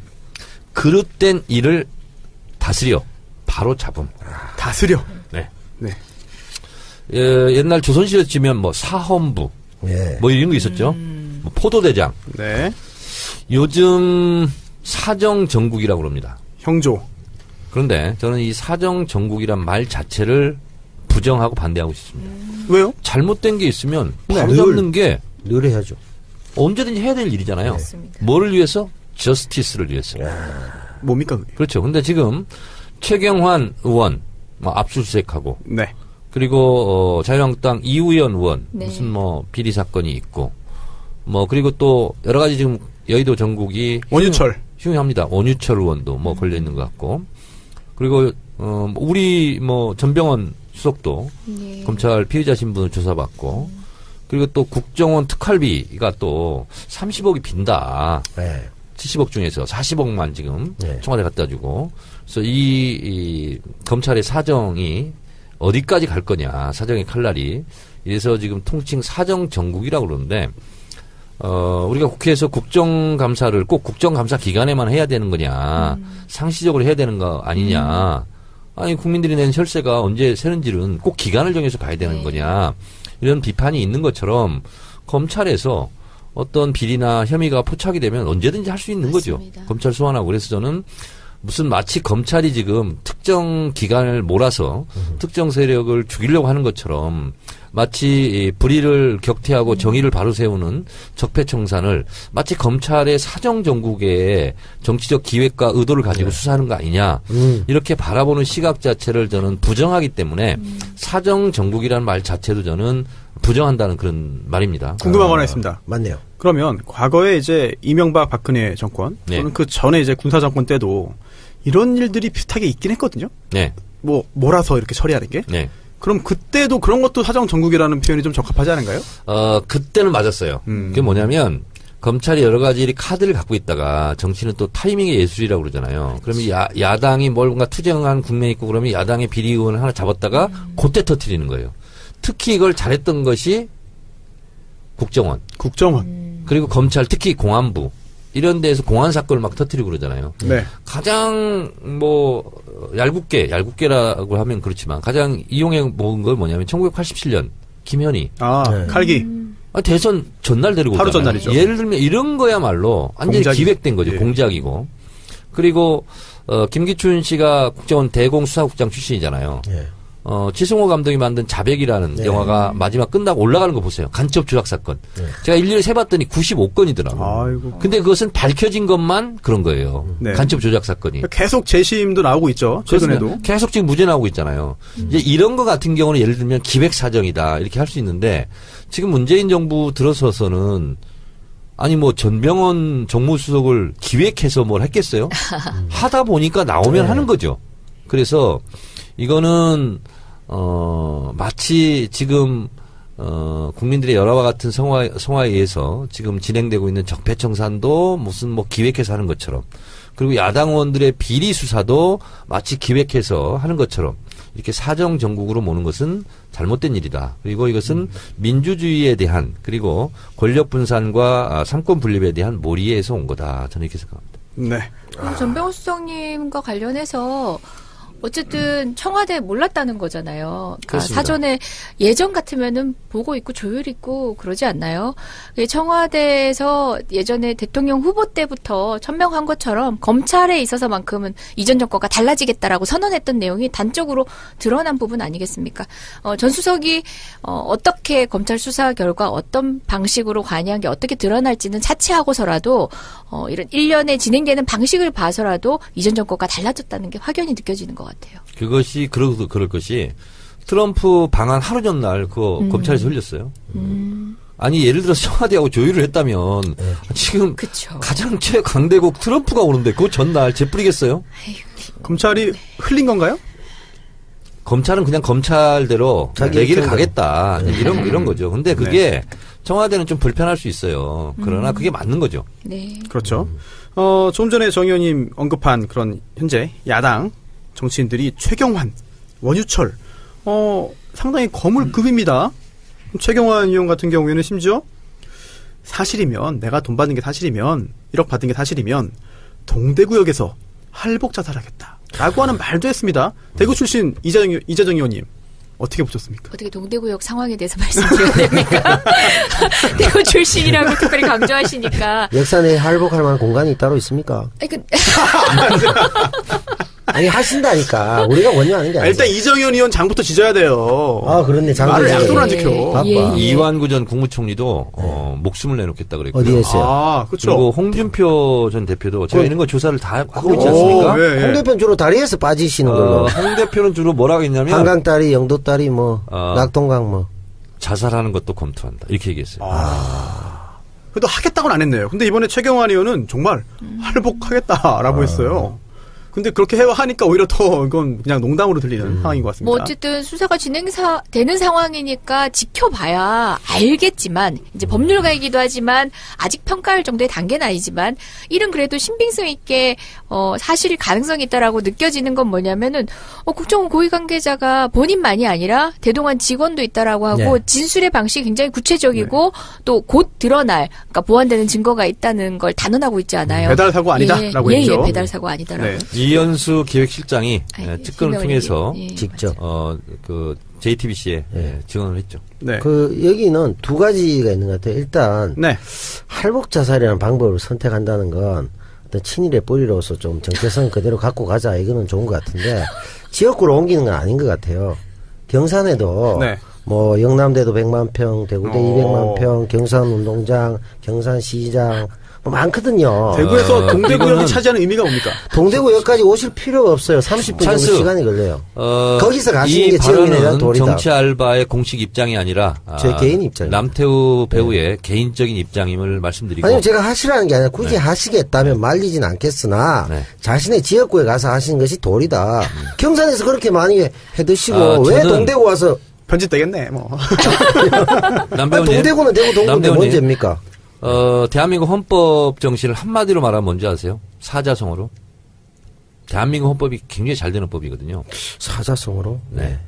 그릇된 일을 다스려 바로 잡음. 다스려. 네. 네. 옛날 조선시대 치면 뭐 사헌부 예. 뭐 이런 거 있었죠. 뭐 포도대장. 네. 요즘 사정정국이라고 그럽니다. 형조. 그런데 저는 이 사정정국이란 말 자체를 부정하고 반대하고 싶습니다. 왜요? 잘못된 게 있으면 네. 바로 늘. 잡는 게 늘 해야죠. 언제든지 해야 될 일이잖아요. 맞습니다. 뭐를 위해서? 저스티스를 위해서. 뭡니까 그게? 그렇죠. 근데 지금 최경환 의원 뭐 압수수색하고 네. 그리고 자유한국당 이우연 의원 네. 무슨 뭐 비리 사건이 있고 뭐 그리고 또 여러 가지 지금 여의도 전국이 원유철. 흉흉합니다. 원유철 의원도 뭐 걸려 있는 것 같고 그리고 우리 뭐 전병헌 수석도 네. 검찰 피의자 신분을 조사받고 그리고 또 국정원 특활비가 또 30억이 빈다. 예. 70억 중에서 40억만 지금 네. 청와대 갖다 주고 그래서 이 검찰의 사정이 어디까지 갈 거냐 사정의 칼날이 이래서 지금 통칭 사정정국이라고 그러는데 우리가 국회에서 국정감사를 꼭 국정감사 기간에만 해야 되는 거냐 상시적으로 해야 되는 거 아니냐 아니 국민들이 낸 혈세가 언제 새는지는 꼭 기간을 정해서 봐야 되는 네. 거냐 이런 비판이 있는 것처럼 검찰에서 어떤 비리나 혐의가 포착이 되면 언제든지 할 수 있는 맞습니다. 거죠. 검찰 소환하고. 그래서 저는 무슨 마치 검찰이 지금 특정 기관을 몰아서 특정 세력을 죽이려고 하는 것처럼 마치 불의를 격퇴하고 정의를 바로 세우는 적폐청산을 마치 검찰의 사정정국의 정치적 기획과 의도를 가지고 수사하는 거 아니냐. 이렇게 바라보는 시각 자체를 저는 부정하기 때문에 사정정국이라는 말 자체도 저는 부정한다는 그런 말입니다. 궁금한 거 하나 있습니다. 맞네요. 그러면 과거에 이제 이명박 박근혜 정권 네. 또는 그 전에 이제 군사 정권 때도 이런 일들이 비슷하게 있긴 했거든요. 네, 뭐 몰아서 이렇게 처리하는 게. 네. 그럼 그때도 그런 것도 사정정국이라는 표현이 좀 적합하지 않은가요? 그때는 맞았어요. 그게 뭐냐면 검찰이 여러 가지 카드를 갖고 있다가 정치는 또 타이밍의 예술이라고 그러잖아요. 그러면 야당이 뭔가 투쟁한 국면이 있고 그러면 야당의 비리 의원을 하나 잡았다가 그때 터뜨리는 거예요. 특히 이걸 잘했던 것이 국정원. 그리고 검찰 특히 공안부. 이런 데에서 공안 사건을 막 터뜨리고 그러잖아요. 네. 가장 얄궂게라고 하면 그렇지만 가장 이용해 먹은 건 뭐냐면 1987년 김현희. 네. 칼기. 대선 전날 데리고 하루 오잖아요. 전날이죠. 예를 들면 이런 거야말로 완전히 공작이- 기획된 거죠. 예. 공작이고. 그리고 김기춘 씨가 국정원 대공수사국장 출신이잖아요. 예. 지승호 감독이 만든 자백이라는 네. 영화가 마지막 끝나고 올라가는 거 보세요. 간첩 조작 사건. 네. 제가 일일이 세봤더니 95건이더라고요. 아이고. 근데 그것은 밝혀진 것만 그런 거예요. 네. 간첩 조작 사건이. 계속 재심도 나오고 있죠. 최근에도. 그렇습니다. 계속 지금 무죄 나오고 있잖아요. 이제 이런 거 같은 경우는 예를 들면 기획사정이다 이렇게 할 수 있는데 지금 문재인 정부 들어서서는 아니 뭐 전병헌 정무수석을 기획해서 뭘 했겠어요? 하다 보니까 나오면 네. 하는 거죠. 그래서 이거는 마치 지금 국민들의 열화와 같은 성화에 의해서 지금 진행되고 있는 적폐청산도 무슨 뭐 기획해서 하는 것처럼 그리고 야당 의원들의 비리 수사도 마치 기획해서 하는 것처럼 이렇게 사정정국으로 모는 것은 잘못된 일이다. 그리고 이것은 민주주의에 대한 그리고 권력 분산과 삼권 분립에 대한 몰이에서 온 거다. 저는 이렇게 생각합니다. 네. 전병호 수석님과 관련해서 어쨌든 청와대 몰랐다는 거잖아요. 그러니까 그렇습니다. 사전에 예전 같으면은 보고 있고 조율 있고 그러지 않나요? 청와대에서 예전에 대통령 후보 때부터 천명한 것처럼 검찰에 있어서만큼은 이전 정권과 달라지겠다라고 선언했던 내용이 단적으로 드러난 부분 아니겠습니까? 전 수석이 어떻게 검찰 수사 결과 어떤 방식으로 관여한 게 어떻게 드러날지는 차치하고서라도 이런 일련의 진행되는 방식을 봐서라도 이전 정권과 달라졌다는 게 확연히 느껴지는 것 같아요. 그것이 그럴 것이 트럼프 방한 하루 전날 그거 검찰에서 흘렸어요. 아니 예를 들어서 청와대하고 조율을 했다면 지금 그쵸. 가장 최강대국 트럼프가 오는데 그 전날 재뿌리겠어요? 검찰이 흘린 건가요? 검찰은 그냥 검찰대로 자기 내 길을 입장대로. 가겠다. 이런 거죠. 근데 그게 청와대는 좀 불편할 수 있어요. 그러나 그게 맞는 거죠. 네. 그렇죠. 좀 전에 정 의원님 언급한 그런 현재 야당 정치인들이 최경환, 원유철, 상당히 거물급입니다. 최경환 의원 같은 경우에는 심지어 사실이면, 내가 돈 받는 게 사실이면, 1억 받은 게 사실이면 동대구역에서 할복 자살하겠다 라고 하는 말도 했습니다. 대구 출신 이재정 의원님 어떻게 보셨습니까? 어떻게 동대구역 상황에 대해서 말씀드려야 됩니까? 대구 출신이라고 특별히 강조하시니까. 역사 내에 할복할 만한 공간이 따로 있습니까? 아니 하신다니까. 우리가 원유하는 게 아니야. 일단 이정현 의원 장부터 지져야 돼요. 아 그렇네. 말을 장부를 약속을 안 지켜. 바빠. 이완구 전 국무총리도 목숨을 내놓겠다 그랬고요. 어디에 했어요? 아, 그렇죠. 그리고 홍준표 전 대표도 제가 이런 거 조사를 다 하고 있지 오, 않습니까? 예, 예. 홍 대표는 주로 다리에서 빠지시는 걸로. 홍 대표는 주로 뭐라고 했냐면 한강다리, 영도다리, 뭐 낙동강 뭐. 자살하는 것도 검토한다 이렇게 얘기했어요. 그래도 하겠다고는 안 했네요. 근데 이번에 최경환 의원은 정말 할복하겠다라고 했어요. 근데 그렇게 하니까 오히려 더 이건 그냥 농담으로 들리는 상황인 것 같습니다. 뭐 어쨌든 수사가 되는 상황이니까 지켜봐야 알겠지만 이제 법률가이기도 하지만 아직 평가할 정도의 단계는 아니지만 이런 그래도 신빙성 있게 사실 가능성이 있다라고 느껴지는 건 뭐냐면은 국정원 고위 관계자가 본인만이 아니라 대동한 직원도 있다라고 하고 네. 진술의 방식이 굉장히 구체적이고 또 곧 드러날 그러니까 보완되는 증거가 있다는 걸 단언하고 있지 않아요. 배달 사고 아니다라고 했죠. 예, 배달 사고 아니다라고. 네. 이현수 기획실장이 측근을 설명을 통해서 예. 직접. 그 JTBC에 증언을 했죠. 네. 여기는 두 가지가 있는 것 같아요. 일단 네. 할복 자살이라는 방법을 선택한다는 건 어떤 친일의 뿌리로서 좀 정체성 그대로 갖고 가자 이거는 좋은 것 같은데 지역구로 옮기는 건 아닌 것 같아요. 경산에도 네. 뭐 영남대도 100만 평, 대구대 200만 평, 경산운동장, 경산시장 뭐 많거든요. 대구에서 동대구역이 이거는- 차지하는 의미가 뭡니까? 동대구역까지 오실 필요가 없어요. 30분 정도 찬스. 시간이 걸려요. 거기서 이 가시는 게 지역민에 대한 발언은 도리다. 정치 알바의 공식 입장이 아니라 제 개인 입장입니다. 남태우 배우의 개인적인 입장임을 말씀드리고 아니요, 제가 하시라는 게 아니라 굳이 하시겠다면 말리진 않겠으나 네. 자신의 지역구에 가서 하시는 것이 도리다. 경산에서 그렇게 많이 해드시고 왜 저는- 동대구 와서 편집되겠네. 뭐. 남배우님, 동대구는 대구 동구인데 남배우님. 뭔죄입니까? 대한민국 헌법 정신을 한마디로 말하면 뭔지 아세요? 사자성어로. 대한민국 헌법이 굉장히 잘 되는 법이거든요. 사자성어로? 네.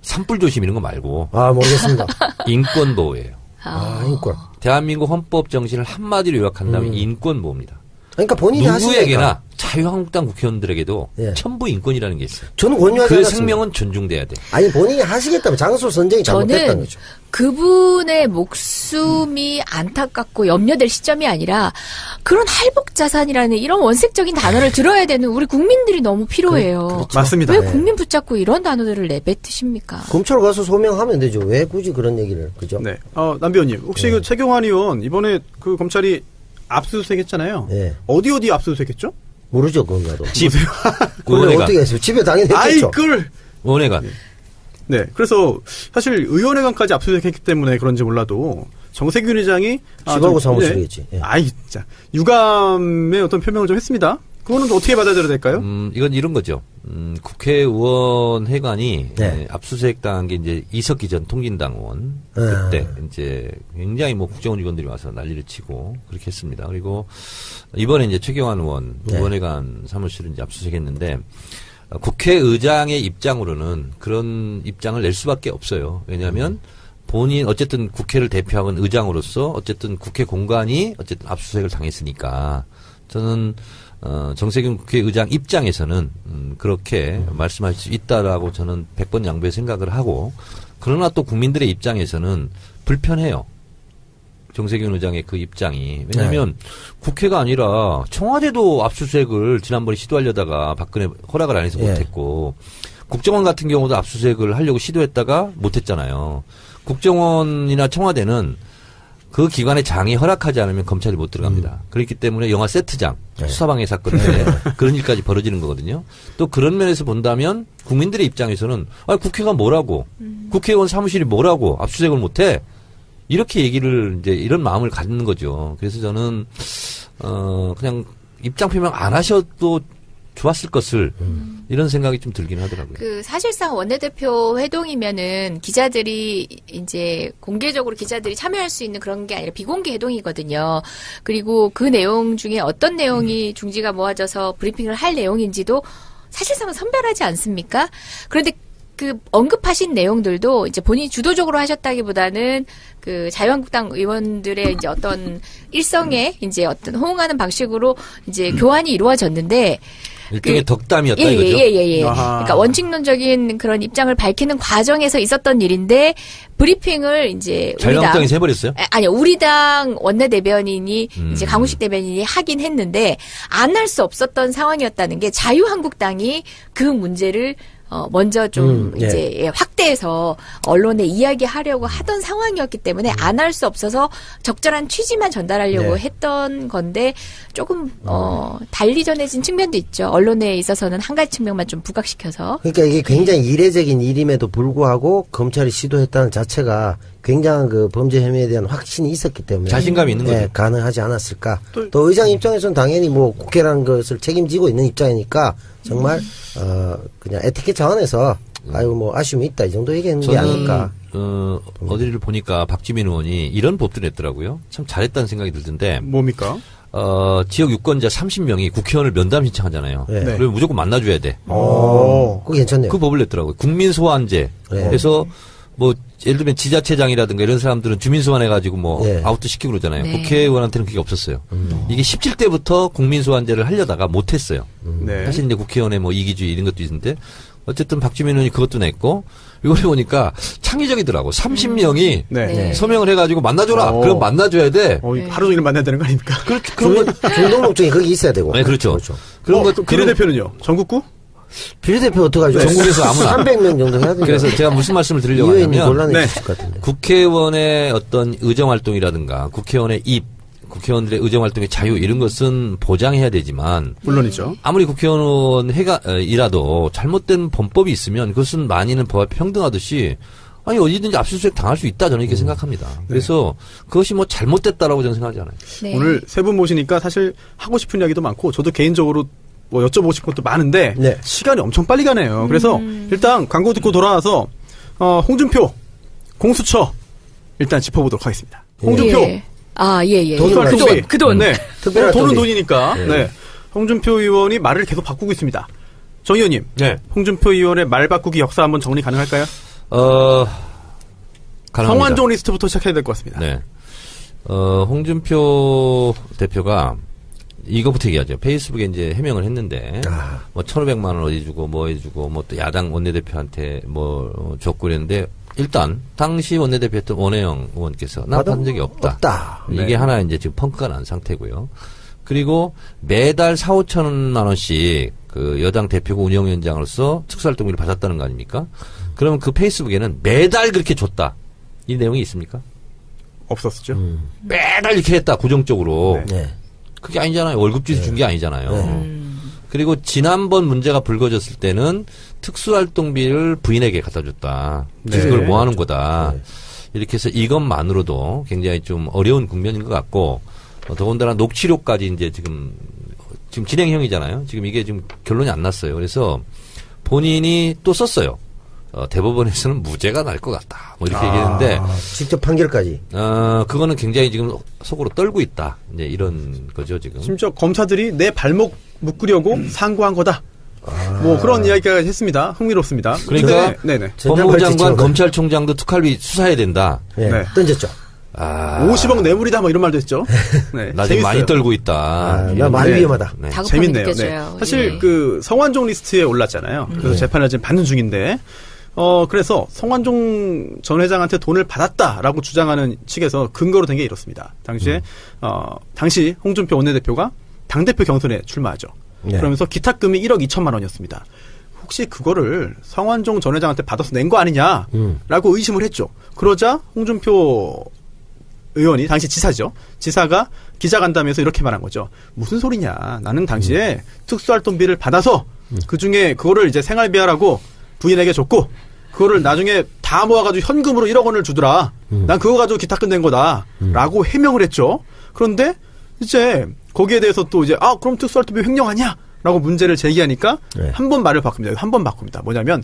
산불 조심 이런 거 말고 아, 모르겠습니다. 인권 보호예요. 아, 인권. 대한민국 헌법 정신을 한마디로 요약한다면 인권 보호입니다. 그러니까 본인이 하시니까. 누구에게나 자유한국당 국회의원들에게도 예. 천부 인권이라는 게 있어요. 저는 권유하지 그 않았습니다. 생명은 존중돼야 돼. 아니, 본인이 하시겠다면 장소 선정이 잘못됐다는 저는 거죠. 그분의 목숨이 안타깝고 염려될 시점이 아니라 그런 할복자산이라는 이런 원색적인 단어를 들어야 되는 우리 국민들이 너무 필요해요. 그렇죠. 맞습니다. 왜 네. 국민 붙잡고 이런 단어들을 내뱉으십니까? 검찰 가서 소명하면 되죠. 왜 굳이 그런 얘기를, 그죠? 네. 남비원님, 혹시 그 최경환 의원 이번에 그 검찰이 압수수색했잖아요. 네. 어디 압수수색했죠? 모르죠, 그건 나도. 집. 원래 의원회관. 어떻게 했어요? 집에 당연히 아이, 했겠죠. 의원회관. 네. 그래서 사실 의원회관까지 압수수색했기 때문에 그런지 몰라도 정세균 의장이 집하고 좀, 사무실이겠지. 예. 아이, 진짜 유감의 어떤 표명을 좀 했습니다. 그거는 좀 어떻게 받아들여야 될까요? 이건 이런 거죠. 국회의원 회관이 네. 압수수색 당한 게 이제 이석기 전 통진당 의원 그때 이제 굉장히 뭐 국정원 직원들이 와서 난리를 치고 그렇게 했습니다. 그리고 이번에 이제 최경환 의원 네. 의원회관 사무실을 이제 압수수색했는데 국회의장의 입장으로는 그런 입장을 낼 수밖에 없어요. 왜냐하면 본인 어쨌든 국회를 대표하는 의장으로서 어쨌든 국회 공간이 어쨌든 압수수색을 당했으니까 저는 정세균 국회의장 입장에서는 그렇게 말씀할 수 있다라고 저는 100번 양보의 생각을 하고 그러나 또 국민들의 입장에서는 불편해요. 정세균 의장의 그 입장이. 왜냐하면 국회가 아니라 청와대도 압수수색을 지난번에 시도하려다가 박근혜 허락을 안 해서 못했고 국정원 같은 경우도 압수수색을 하려고 시도했다가 못했잖아요. 국정원이나 청와대는 그 기관의 장이 허락하지 않으면 검찰이 못 들어갑니다. 그렇기 때문에 영화 세트장, 수사방해 사건 때 그런 일까지 벌어지는 거거든요. 또 그런 면에서 본다면 국민들의 입장에서는 국회가 뭐라고, 국회의원 사무실이 뭐라고 압수수색을 못해? 이렇게 얘기를 이제 이런 마음을 갖는 거죠. 그래서 저는 그냥 입장 표명 안 하셔도 좋았을 것을 이런 생각이 좀 들긴 하더라고요. 그 사실상 원내대표 회동이면은 기자들이 이제 공개적으로 기자들이 참여할 수 있는 그런 게 아니라 비공개 회동이거든요. 그리고 그 내용 중에 어떤 내용이 중지가 모아져서 브리핑을 할 내용인지도 사실상은 선별하지 않습니까? 그런데 그 언급하신 내용들도 이제 본인이 주도적으로 하셨다기보다는 그 자유한국당 의원들의 이제 어떤 일성에 이제 어떤 호응하는 방식으로 이제 교환이 이루어졌는데 일종의 덕담이었다 예, 이거죠. 예. 그러니까 원칙론적인 그런 입장을 밝히는 과정에서 있었던 일인데 브리핑을 이제 자유한국당이 해버렸어요? 아니요, 우리 당 원내대변인이 이제 강우식 대변인이 하긴 했는데 안 할 수 없었던 상황이었다는 게 자유한국당이 그 문제를 먼저 좀 이제 확대해서 언론에 이야기하려고 하던 상황이었기 때문에 안 할 수 없어서 적절한 취지만 전달하려고 했던 건데 조금 달리 전해진 측면도 있죠. 언론에 있어서는 한 가지 측면만 좀 부각시켜서. 그러니까 이게 굉장히 이례적인 일임에도 불구하고 검찰이 시도했다는 자체가 굉장한 그 범죄 혐의에 대한 확신이 있었기 때문에 자신감이 있는 거죠. 가능하지 않았을까. 또 의장 입장에서는 당연히 뭐 국회라는 것을 책임지고 있는 입장이니까 정말 그냥 에티켓 차원에서 아이고 뭐 아쉬움이 있다 이 정도 얘기했는 게 아닐까. 어디를 보니까 박지민 의원이 이런 법도 냈더라고요. 참 잘했다는 생각이 들던데. 뭡니까? 지역 유권자 30명이 국회의원을 면담 신청하잖아요. 네. 그러면 무조건 만나줘야 돼. 그거 괜찮네요. 그 법을 냈더라고요. 국민소환제. 그래서 뭐 예를 들면 지자체장이라든가 이런 사람들은 주민소환해가지고 뭐 아웃도 시키고 그러잖아요. 네. 국회의원한테는 그게 없었어요. 이게 17대부터 국민소환제를 하려다가 못했어요. 네. 사실 이제 국회의원의 뭐 이기주의 이런 것도 있는데 어쨌든 박주민 의원이 그것도 냈고 이걸 보니까 창의적이더라고. 30명이 네. 서명을 해가지고 만나줘라. 그럼 만나줘야 돼. 하루 종일 만나야 되는 거 아닙니까? 그런 거. 중등록증이 거기 있어야 되고. 네, 그렇죠. 그런 거 비례대표는요? 전국구? 비례대표 어떡하죠? 전국에서 아무나. 300명 정도 해야 되죠. 그래서 제가 무슨 말씀을 드리려고 이유에는 하냐면 곤란해 있을 것 같은데. 국회의원의 어떤 의정활동이라든가 국회의원의 국회의원들의 의정활동의 자유 이런 것은 보장해야 되지만 물론이죠. 아무리 국회의원 이라도 잘못된 범법이 있으면 그것은 만인은 법 앞에 평등하듯이 아니 어디든지 압수수색 당할 수 있다 저는 이렇게 생각합니다. 그래서 그것이 뭐 잘못됐다라고 저는 생각하지 않아요. 네. 오늘 세 분 모시니까 사실 하고 싶은 이야기도 많고 저도 개인적으로 뭐 여쭤보고 싶은 것도 많은데 시간이 엄청 빨리 가네요. 그래서 일단 광고 듣고 돌아와서 홍준표 공수처 일단 짚어보도록 하겠습니다. 홍준표 예. 예. 그 돈. 네. 특별한 돈은 돈이. 돈이니까. 네. 홍준표 의원이 말을 계속 바꾸고 있습니다. 정 의원님. 네. 홍준표 의원의 말 바꾸기 역사 한번 정리 가능할까요? 가능합니다. 성완종 리스트부터 시작해야 될 것 같습니다. 네. 홍준표 대표가 이거부터 얘기하죠. 페이스북에 이제 해명을 했는데, 뭐 1,500만 원 어디 주고, 뭐 해주고, 뭐 또 야당 원내대표한테 뭐 줬고 그랬는데, 일단, 당시 원내대표였던 원혜영 의원께서 나 받은 적이 없다. 이게 네. 하나 이제 지금 펑크가 난 상태고요. 그리고 매달 4,5천만 원씩 그 여당 대표고 운영위원장으로서 특수활동비를 받았다는 거 아닙니까? 그러면 그 페이스북에는 매달 그렇게 줬다. 이 내용이 있습니까? 없었죠. 매달 이렇게 했다, 고정적으로. 네. 그게 아니잖아요. 월급주에서 준 게 아니잖아요. 그리고 지난번 문제가 불거졌을 때는 특수활동비를 부인에게 갖다 줬다. 그래서 그걸 뭐 하는 거다. 이렇게 해서 이것만으로도 굉장히 좀 어려운 국면인 것 같고, 더군다나 녹취록까지 이제 지금 진행형이잖아요. 지금 이게 지금 결론이 안 났어요. 그래서 본인이 또 썼어요. 대법원에서는 무죄가 날 것 같다. 뭐 이렇게 얘기했는데. 직접 판결까지. 그거는 굉장히 지금 속으로 떨고 있다. 이제 이런 거죠, 지금. 심지어 검사들이 내 발목 묶으려고 상고한 거다. 뭐 그런 이야기가 했습니다. 흥미롭습니다. 그러니까 네네. 법무부 장관, 검찰총장도 특활비 수사해야 된다. 네. 던졌죠. 50억 뇌물이다 뭐 이런 말도 했죠. 네. 나 지금 많이 떨고 있다. 나 많이 위험하다. 네. 재밌네요. 네. 사실 그 성완종 리스트에 올랐잖아요. 그래서 재판을 지금 받는 중인데, 그래서 성완종 전 회장한테 돈을 받았다라고 주장하는 측에서 근거로 된 게 이렇습니다. 당시에, 당시 홍준표 원내대표가 당대표 경선에 출마하죠. 그러면서 기탁금이 1억 2천만 원이었습니다. 혹시 그거를 성완종 전 회장한테 받아서 낸 거 아니냐라고 의심을 했죠. 그러자 홍준표 의원이 당시 지사죠. 지사가 기자간담회에서 이렇게 말한 거죠. 무슨 소리냐. 나는 당시에 특수활동비를 받아서 그중에 그거를 이제 생활비하라고 부인에게 줬고 그거를 나중에 다 모아가지고 현금으로 1억 원을 주더라. 난 그거 가지고 기탁금 낸 거다. 라고 해명을 했죠. 그런데 이제 거기에 대해서 또 이제 그럼 특수활동비 횡령하냐? 라고 문제를 제기하니까 네. 한 번 말을 바꿉니다. 한 번 바꿉니다. 뭐냐면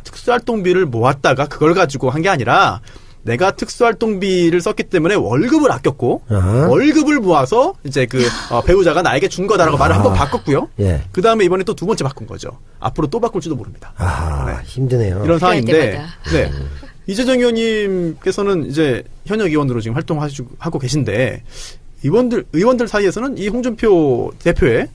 특수활동비를 모았다가 그걸 가지고 한 게 아니라 내가 특수활동비를 썼기 때문에 월급을 아꼈고 월급을 모아서 이제 배우자가 나에게 준 거다라고 말을 한 번 바꿨고요. 예. 그 다음에 이번에 또 두 번째 바꾼 거죠. 앞으로 또 바꿀지도 모릅니다. 네. 힘드네요. 이런 상황인데, 때마다. 네. 이재정 의원님께서는 이제 현역 의원으로 지금 활동하고 계신데, 의원들 사이에서는 이 홍준표 대표의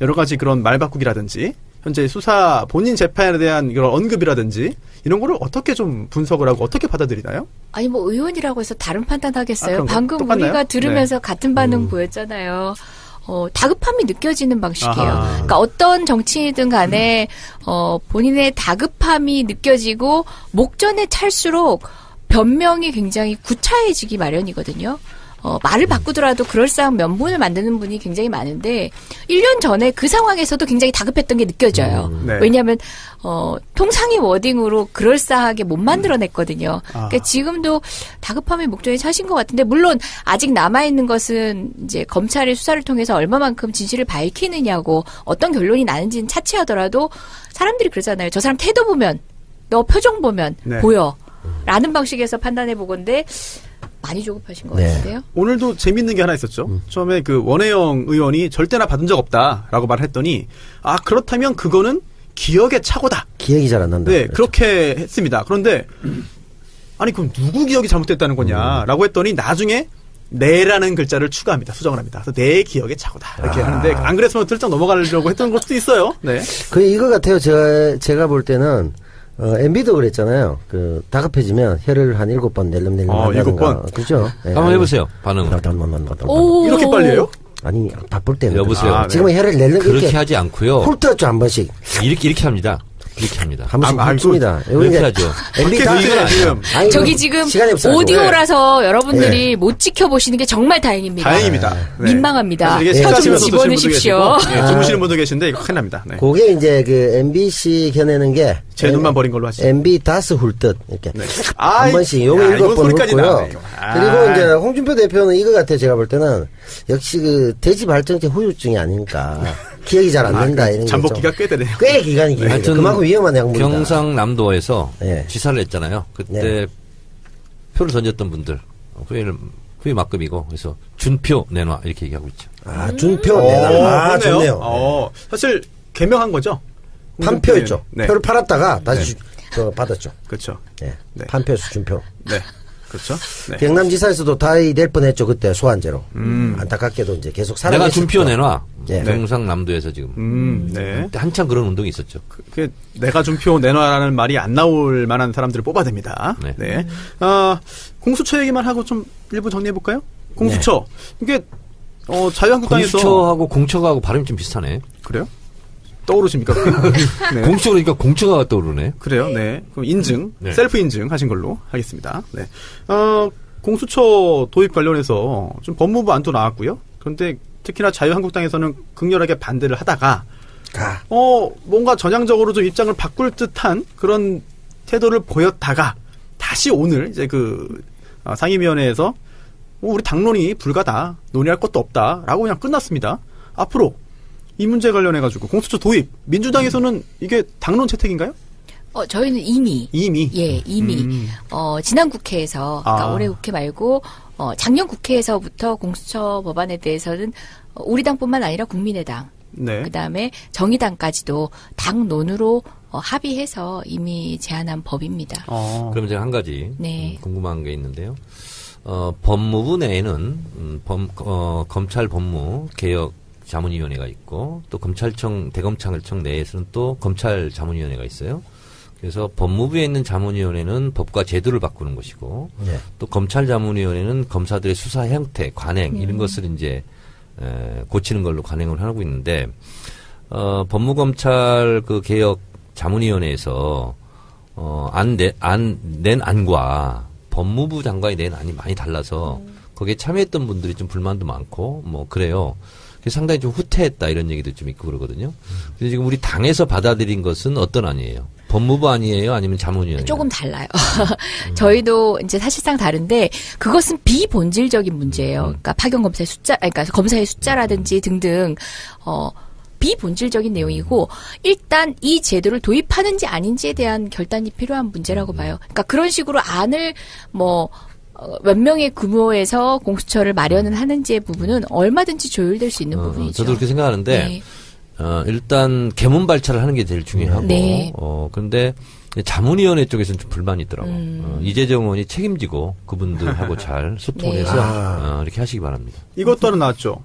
여러 가지 그런 말 바꾸기라든지, 현재 수사 본인 재판에 대한 그런 언급이라든지 이런 거를 어떻게 좀 분석을 하고 어떻게 받아들이나요? 아니 뭐 의원이라고 해서 다른 판단하겠어요. 그런가요? 방금 똑같나요? 우리가 들으면서 같은 반응 보였잖아요. 다급함이 느껴지는 방식이에요. 아하. 그러니까 어떤 정치인이든 간에 본인의 다급함이 느껴지고 목전에 찰수록 변명이 굉장히 구차해지기 마련이거든요. 말을 바꾸더라도 그럴싸한 면본을 만드는 분이 굉장히 많은데 1년 전에 그 상황에서도 굉장히 다급했던 게 느껴져요. 네. 왜냐하면 통상의 워딩으로 그럴싸하게 못 만들어냈거든요. 그러니까 지금도 다급함의 목전에 차신 것 같은데 물론 아직 남아있는 것은 이제 검찰의 수사를 통해서 얼마만큼 진실을 밝히느냐고 어떤 결론이 나는지는 차치하더라도 사람들이 그러잖아요. 저 사람 태도 보면 너 표정 보면 네. 보여 라는 방식에서 판단해 보건데 많이 조급하신 것 같은데요. 오늘도 재밌는 게 하나 있었죠. 처음에 원혜영 의원이 절대나 받은 적 없다라고 말을 했더니 그렇다면 그거는 기억의 착오다. 기억이 잘 안 난다. 네, 그렇죠. 그렇게 했습니다. 그런데 아니 그럼 누구 기억이 잘못됐다는 거냐라고 했더니 나중에 내라는 글자를 추가합니다. 수정을 합니다. 그래서 내 기억의 착오다. 이렇게 하는데 안 그랬으면 들쩍 넘어가려고 했던 것도 있어요. 네. 이거 같아요. 제가 볼 때는 MB도 그랬잖아요. 다급해지면 혀를 한 7번 낼름낼름 한다든가. 7번? 그죠? 네. 한번 해보세요. 반응을. 오. 이렇게 빨리 해요? 아니, 바쁠 때는. 여보세요. 네. 지금은 혀를 낼름 그렇게 이렇게 하지 않고요. 훑었죠, 한 번씩. 이렇게 합니다. 이렇게 합니다. 한 번씩 아, 훑습니다. 이렇게 하죠. MB 다 밖에 지금 아니, 저기 지금 시간이 없어가지고. 오디오라서 여러분들이 못 지켜보시는 게 정말 다행입니다. 다행입니다. 네. 민망합니다. 사실 이게 네. 혀 좀 생각하시면서 집어넣으십시오. 드시는 분도 계시고, 주무시는 분도 계신데 이거 큰일 납니다. 네. 그게 이제 MBC 겨내는 게. 제 눈만 버린 걸로 하시죠. MB 다스 훑듯, 이렇게. 네. 한 번씩, 요거 야, 이건 7번 소리까지 훑고요. 나네, 이거. 그리고 이제 홍준표 대표는 이거 같아요. 제가 볼 때는. 역시 대지 발전체 후유증이 아닐까. 기억이 잘 안 난다, 이런 게. 잠복기가 꽤 되네요. 꽤 기간이 길어요. 하여튼 그만큼 위험한 약물이다. 경상남도에서 네. 지사를 했잖아요. 그때 네. 표를 던졌던 분들 후회 막급이고 그래서 준표 내놔 이렇게 얘기하고 있죠. 준표 내놔. 그러네요. 좋네요. 사실 개명한 거죠. 판표였죠. 네. 표를 팔았다가 다시 받았죠. 그렇죠. 네. 네. 판표에서 준표. 네. 그렇죠. 네. 경남지사에서도 다이 될 뻔했죠. 그때 소환제로. 안타깝게도 이제 계속 내가 살아계셨죠. 준표 내놔. 네. 경상남도에서 지금. 네. 그때 한참 그런 운동이 있었죠. 내가 준표 내놔라는 말이 안 나올 만한 사람들을 뽑아냅니다. 네. 네. 공수처 얘기만 하고 좀 일부 정리해볼까요? 공수처. 이게, 자유한국당에서. 공수처하고 공처하고 발음이 좀 비슷하네. 그래요? 떠오르십니까? 네. 공처 그러니까 공처가 떠오르네. 그래요, 네. 그럼 인증, 네. 셀프 인증 하신 걸로 하겠습니다. 네. 공수처 도입 관련해서 좀 법무부 안도 나왔고요. 그런데 특히나 자유한국당에서는 극렬하게 반대를 하다가, 뭔가 전향적으로 좀 입장을 바꿀 듯한 그런 태도를 보였다가, 다시 오늘 이제 상임위원회에서 우리 당론이 불가다, 논의할 것도 없다라고 그냥 끝났습니다. 앞으로 이 문제 관련해가지고 공수처 도입, 민주당에서는 이게 당론 채택인가요? 저희는 이미. 예, 이미. 지난 국회에서, 그러니까 올해 국회 말고, 작년 국회에서부터 공수처 법안에 대해서는 우리 당뿐만 아니라 국민의당, 네. 그 다음에 정의당까지도 당론으로 합의해서 이미 제안한 법입니다. 그럼 제가 한 가지 네. 궁금한 게 있는데요. 법무부 내에는 검찰 법무 개혁 자문위원회가 있고 또 검찰청 대검찰청 내에서는 또 검찰 자문위원회가 있어요. 그래서 법무부에 있는 자문위원회는 법과 제도를 바꾸는 것이고 네. 또 검찰 자문위원회는 검사들의 수사 형태, 관행 이런 것을 이제 고치는 걸로 관행을 하고 있는데 법무검찰 개혁 자문위원회에서 낸 안과 법무부 장관이 낸 안이 많이 달라서 거기에 참여했던 분들이 좀 불만도 많고 뭐 그래요. 상당히 좀 후퇴했다 이런 얘기도 좀 있고 그러거든요. 근데 지금 우리 당에서 받아들인 것은 어떤 안이에요? 법무부 안이에요? 아니면 자문위원회요? 조금 달라요. 저희도 이제 사실상 다른데 그것은 비본질적인 문제예요. 그러니까 파견 검사의 숫자, 그러니까 검사의 숫자라든지 등등 비본질적인 내용이고 일단 이 제도를 도입하는지 아닌지에 대한 결단이 필요한 문제라고 봐요. 그러니까 그런 식으로 안을 몇 명의 규모에서 공수처를 마련을 하는지의 부분은 얼마든지 조율될 수 있는 부분이죠. 저도 그렇게 생각하는데 네. 일단 개문 발차를 하는 게 제일 중요하고 네. 그런데 자문위원회 쪽에서는 좀 불만이 있더라고. 이재정 의원이 책임지고 그분들하고 잘 소통해서 네. 이렇게 하시기 바랍니다. 이것도 하나 나왔죠.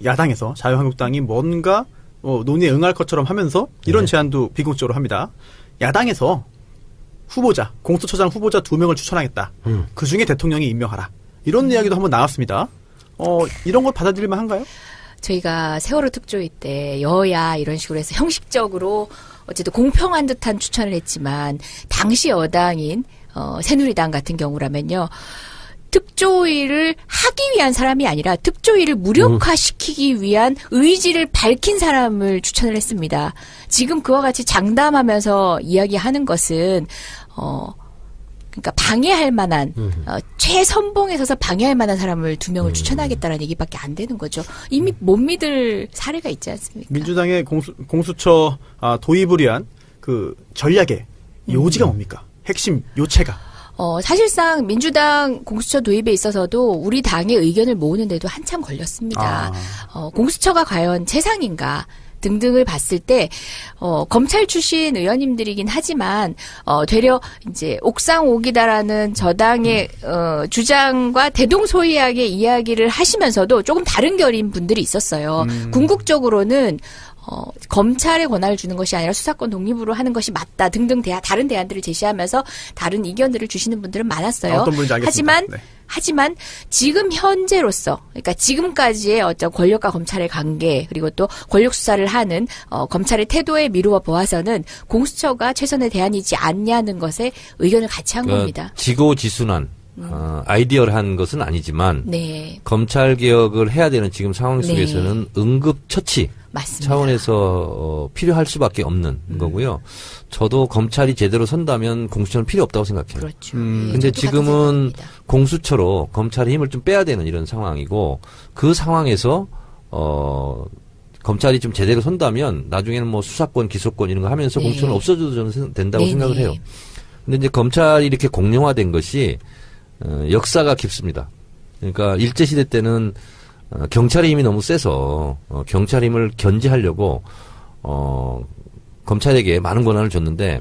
야당에서 자유한국당이 뭔가 논의에 응할 것처럼 하면서 이런 제안도 비공식적으로 합니다. 야당에서 후보자, 공수처장 후보자 2명을 추천하겠다. 그 중에 대통령이 임명하라. 이런 이야기도 한번 나왔습니다. 이런 것 받아들일 만한가요? 저희가 세월호 특조위 때 여야 이런 식으로 해서 형식적으로 어쨌든 공평한 듯한 추천을 했지만 당시 여당인 새누리당 같은 경우라면요. 특조위를 하기 위한 사람이 아니라 특조위를 무력화시키기 위한 의지를 밝힌 사람을 추천을 했습니다. 지금 그와 같이 장담하면서 이야기하는 것은 그러니까 방해할 만한 최선봉에 서서 방해할 만한 사람을 2명을 추천하겠다는 얘기밖에 안 되는 거죠. 이미 못 믿을 사례가 있지 않습니까? 민주당의 공수처 도입을 위한 그 전략의 요지가 뭡니까? 핵심 요체가. 사실상 민주당 공수처 도입에 있어서도 우리 당의 의견을 모으는데도 한참 걸렸습니다. 공수처가 과연 최상인가 등등을 봤을 때 검찰 출신 의원님들이긴 하지만 되려 이제 옥상옥이다라는 저당의 주장과 대동소이하게 이야기를 하시면서도 조금 다른 결인 분들이 있었어요. 궁극적으로는 검찰에 권한을 주는 것이 아니라 수사권 독립으로 하는 것이 맞다 등등 다른 대안들을 제시하면서 다른 이견들을 주시는 분들은 많았어요. 어떤 분인지 알겠습니다. 하지만 지금 현재로서 그러니까 지금까지의 어떤 권력과 검찰의 관계 그리고 또 권력 수사를 하는 검찰의 태도에 미루어 보아서는 공수처가 최선의 대안이지 않냐는 것에 의견을 같이 한 겁니다. 지고지순한 아이디어를한 것은 아니지만 네. 검찰 개혁을 해야 되는 지금 상황 속에서는 응급처치 맞습니다. 차원에서 필요할 수밖에 없는 거고요. 저도 검찰이 제대로 선다면 공수처는 필요 없다고 생각해요. 그렇죠. 근데 지금은 공수처로 검찰의 힘을 좀 빼야 되는 이런 상황이고 그 상황에서 검찰이 좀 제대로 선다면 나중에는 뭐 수사권, 기소권 이런 거 하면서 공수처는 없어져도 저는 된다고 생각을 해요. 근데 이제 검찰이 이렇게 공룡화된 것이 역사가 깊습니다. 그러니까 일제시대 때는 경찰의 힘이 너무 세서 경찰 힘을 견제하려고 검찰에게 많은 권한을 줬는데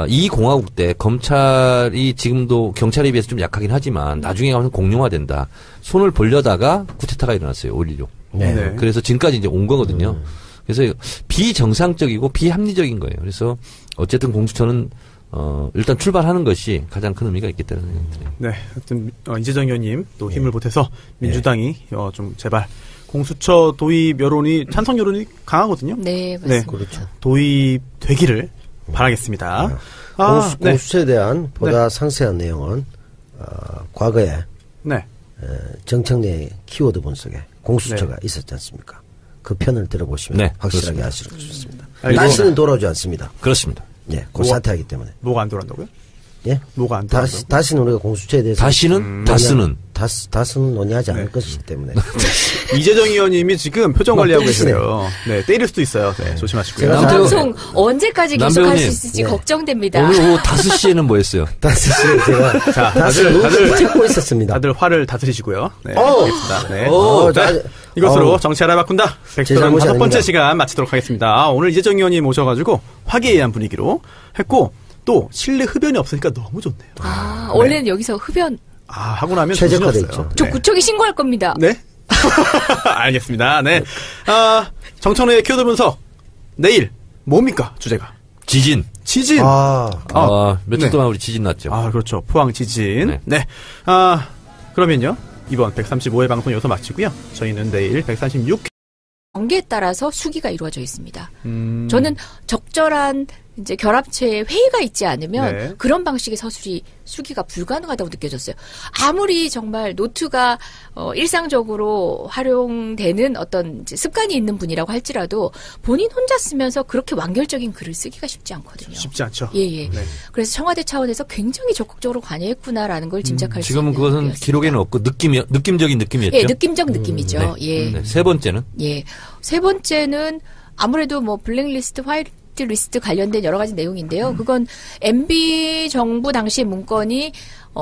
이 공화국 때 검찰이 지금도 경찰에 비해서 좀 약하긴 하지만 나중에 가면 공룡화된다. 손을 벌려다가 쿠데타가 일어났어요. 5.16. 그래서 지금까지 이제 온 거거든요. 그래서 비정상적이고 비합리적인 거예요. 그래서 어쨌든 공수처는 일단 출발하는 것이 가장 큰 의미가 있겠다는 생각이 드네요. 네, 하여튼 이재정 의원님 또 힘을 보태서 민주당이 좀 제발 공수처 도입 여론이 찬성 여론이 강하거든요. 네, 맞습니다. 그렇죠. 도입되기를 바라겠습니다. 공수처에 대한 보다 상세한 내용은 과거에 정청래의 키워드 분석에 공수처가 있었지 않습니까? 그 편을 들어보시면 확실하게 아실 수 있습니다. 다시는 돌아오지 않습니다. 그렇습니다. 예, 그 사퇴하기 때문에. 뭐가 안 돌아온다고요? 예? 뭐가 안 돌아온다고요? 다시는 우리가 공수처에 대해서. 다시는 논의하지 않을 것이기 때문에. 이재정 의원님이 지금 표정 관리하고 계세요. 네, 때릴 수도 있어요. 네, 조심하시고요. 방송 언제까지 계속할 수 있을지 걱정됩니다. 오늘 오후 5시에는 뭐 했어요? 5시에 제가. 자, 다들 찾고 있었습니다. 다들 화를 다스리시고요. 네, 알겠습니다. 네. 이것으로 정치 하나 바꾼다. 백서른 5번째 시간 마치도록 하겠습니다. 오늘 이재정 의원님 모셔가지고 화기애애한 분위기로 했고, 또 실내 흡연이 없으니까 너무 좋네요. 원래는 여기서 흡연 하고 나면 최적화돼 있죠. 저 구청에 신고할 겁니다. 네. 알겠습니다. 네. 정청래의 키워드 분석. 내일 뭡니까 주제가? 지진. 며칠 동안 우리 지진 났죠. 그렇죠. 포항 지진. 네. 그러면요. 이번 135회 방송 여기서 마치고요. 저희는 내일 136회 관계에 따라서 수기가 이루어져 있습니다. 저는 적절한 이제 결합체에 회의가 있지 않으면 네. 그런 방식의 서술이 수기가 불가능하다고 느껴졌어요. 아무리 정말 노트가 일상적으로 활용되는 어떤 이제 습관이 있는 분이라고 할지라도 본인 혼자 쓰면서 그렇게 완결적인 글을 쓰기가 쉽지 않거든요. 쉽지 않죠. 예. 네. 그래서 청와대 차원에서 굉장히 적극적으로 관여했구나라는 걸 짐작할 수 지금은 있는 그것은 글이었습니다. 기록에는 없고 느낌적인 느낌이었죠. 예, 느낌적 느낌이죠. 예. 네, 세 번째는 예. 세 번째는 아무래도 뭐 블랙리스트, 화이트리스트 관련된 여러 가지 내용인데요. 그건 MB 정부 당시의 문건이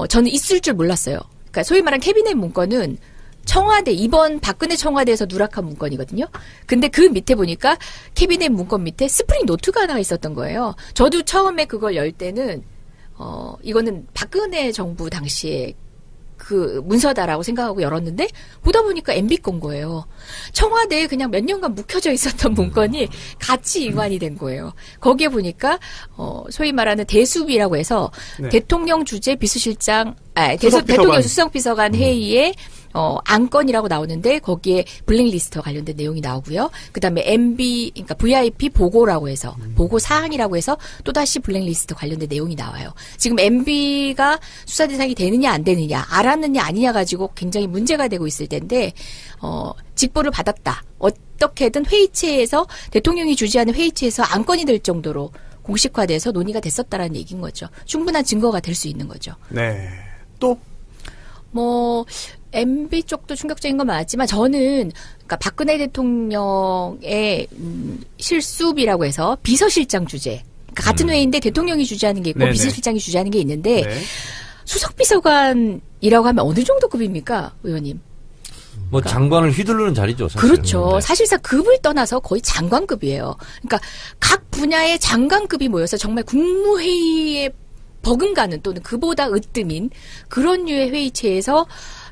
저는 있을 줄 몰랐어요. 그러니까 소위 말하는 캐비넷 문건은 청와대, 이번 박근혜 청와대에서 누락한 문건이거든요. 근데 그 밑에 보니까 캐비넷 문건 밑에 스프링 노트가 하나 있었던 거예요. 저도 처음에 그걸 열 때는 이거는 박근혜 정부 당시에 그 문서다라고 생각하고 열었는데 보다 보니까 MB 건 거예요. 청와대에 그냥 몇 년간 묵혀져 있었던 문건이 같이 이관이 된 거예요. 거기에 보니까 소위 말하는 대수비라고 해서 네. 대통령 주재 비서실장 수석비서관. 대통령 수석비서관 회의에 안건이라고 나오는데 거기에 블랙리스트와 관련된 내용이 나오고요. 그다음에 MB 그러니까 VIP 보고라고 해서 보고 사항이라고 해서 또다시 블랙리스트 관련된 내용이 나와요. 지금 MB가 수사 대상이 되느냐 안 되느냐 알았느냐 아니냐 가지고 굉장히 문제가 되고 있을 텐데 직보를 받았다. 어떻게든 회의체에서 대통령이 주재하는 회의체에서 안건이 될 정도로 공식화돼서 논의가 됐었다라는 얘기인 거죠. 충분한 증거가 될 수 있는 거죠. 네. 또 MB 쪽도 충격적인 건 많았지만 저는 그러니까 박근혜 대통령의 실수비라고 해서 비서실장 주재. 그러니까 같은 회의인데 대통령이 주재하는 게 있고 네네. 비서실장이 주재하는 게 있는데 네. 수석비서관이라고 하면 어느 정도 급입니까, 의원님? 뭐 장관을 휘두르는 자리죠. 사실. 그렇죠. 네. 사실상 급을 떠나서 거의 장관급이에요. 그러니까 각 분야의 장관급이 모여서 정말 국무회의에 버금가는 또는 그보다 으뜸인 그런 류의 회의체에서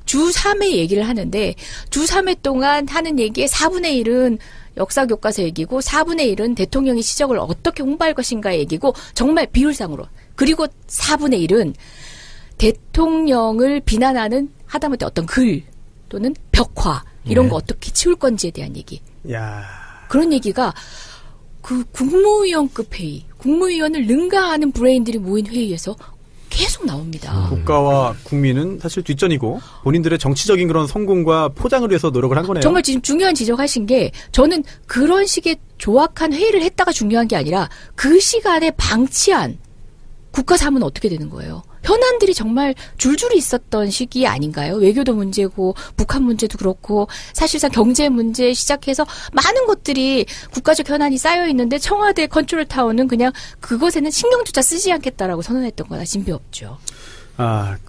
주 3회 얘기를 하는데 주 3회 동안 하는 얘기의 4분의 1은 역사교과서 얘기고 4분의 1은 대통령이 시정을 어떻게 홍보할 것인가의 얘기고 정말 비율상으로 그리고 4분의 1은 대통령을 비난하는 하다못해 어떤 글 또는 벽화 이런 거 어떻게 치울 건지에 대한 얘기. 야. 그런 얘기가 그 국무위원급 회의, 국무위원을 능가하는 브레인들이 모인 회의에서 계속 나옵니다. 국가와 국민은 사실 뒷전이고 본인들의 정치적인 그런 성공과 포장을 위해서 노력을 한 거네요. 정말 지금 중요한 지적하신 게 저는 그런 식의 조악한 회의를 했다가 중요한 게 아니라 그 시간에 방치한 국가 사무는 어떻게 되는 거예요? 현안들이 정말 줄줄이 있었던 시기 아닌가요? 외교도 문제고 북한 문제도 그렇고 사실상 경제 문제 시작해서 많은 것들이 국가적 현안이 쌓여 있는데 청와대 컨트롤타워는 그냥 그것에는 신경조차 쓰지 않겠다라고 선언했던 거나 진비 없죠.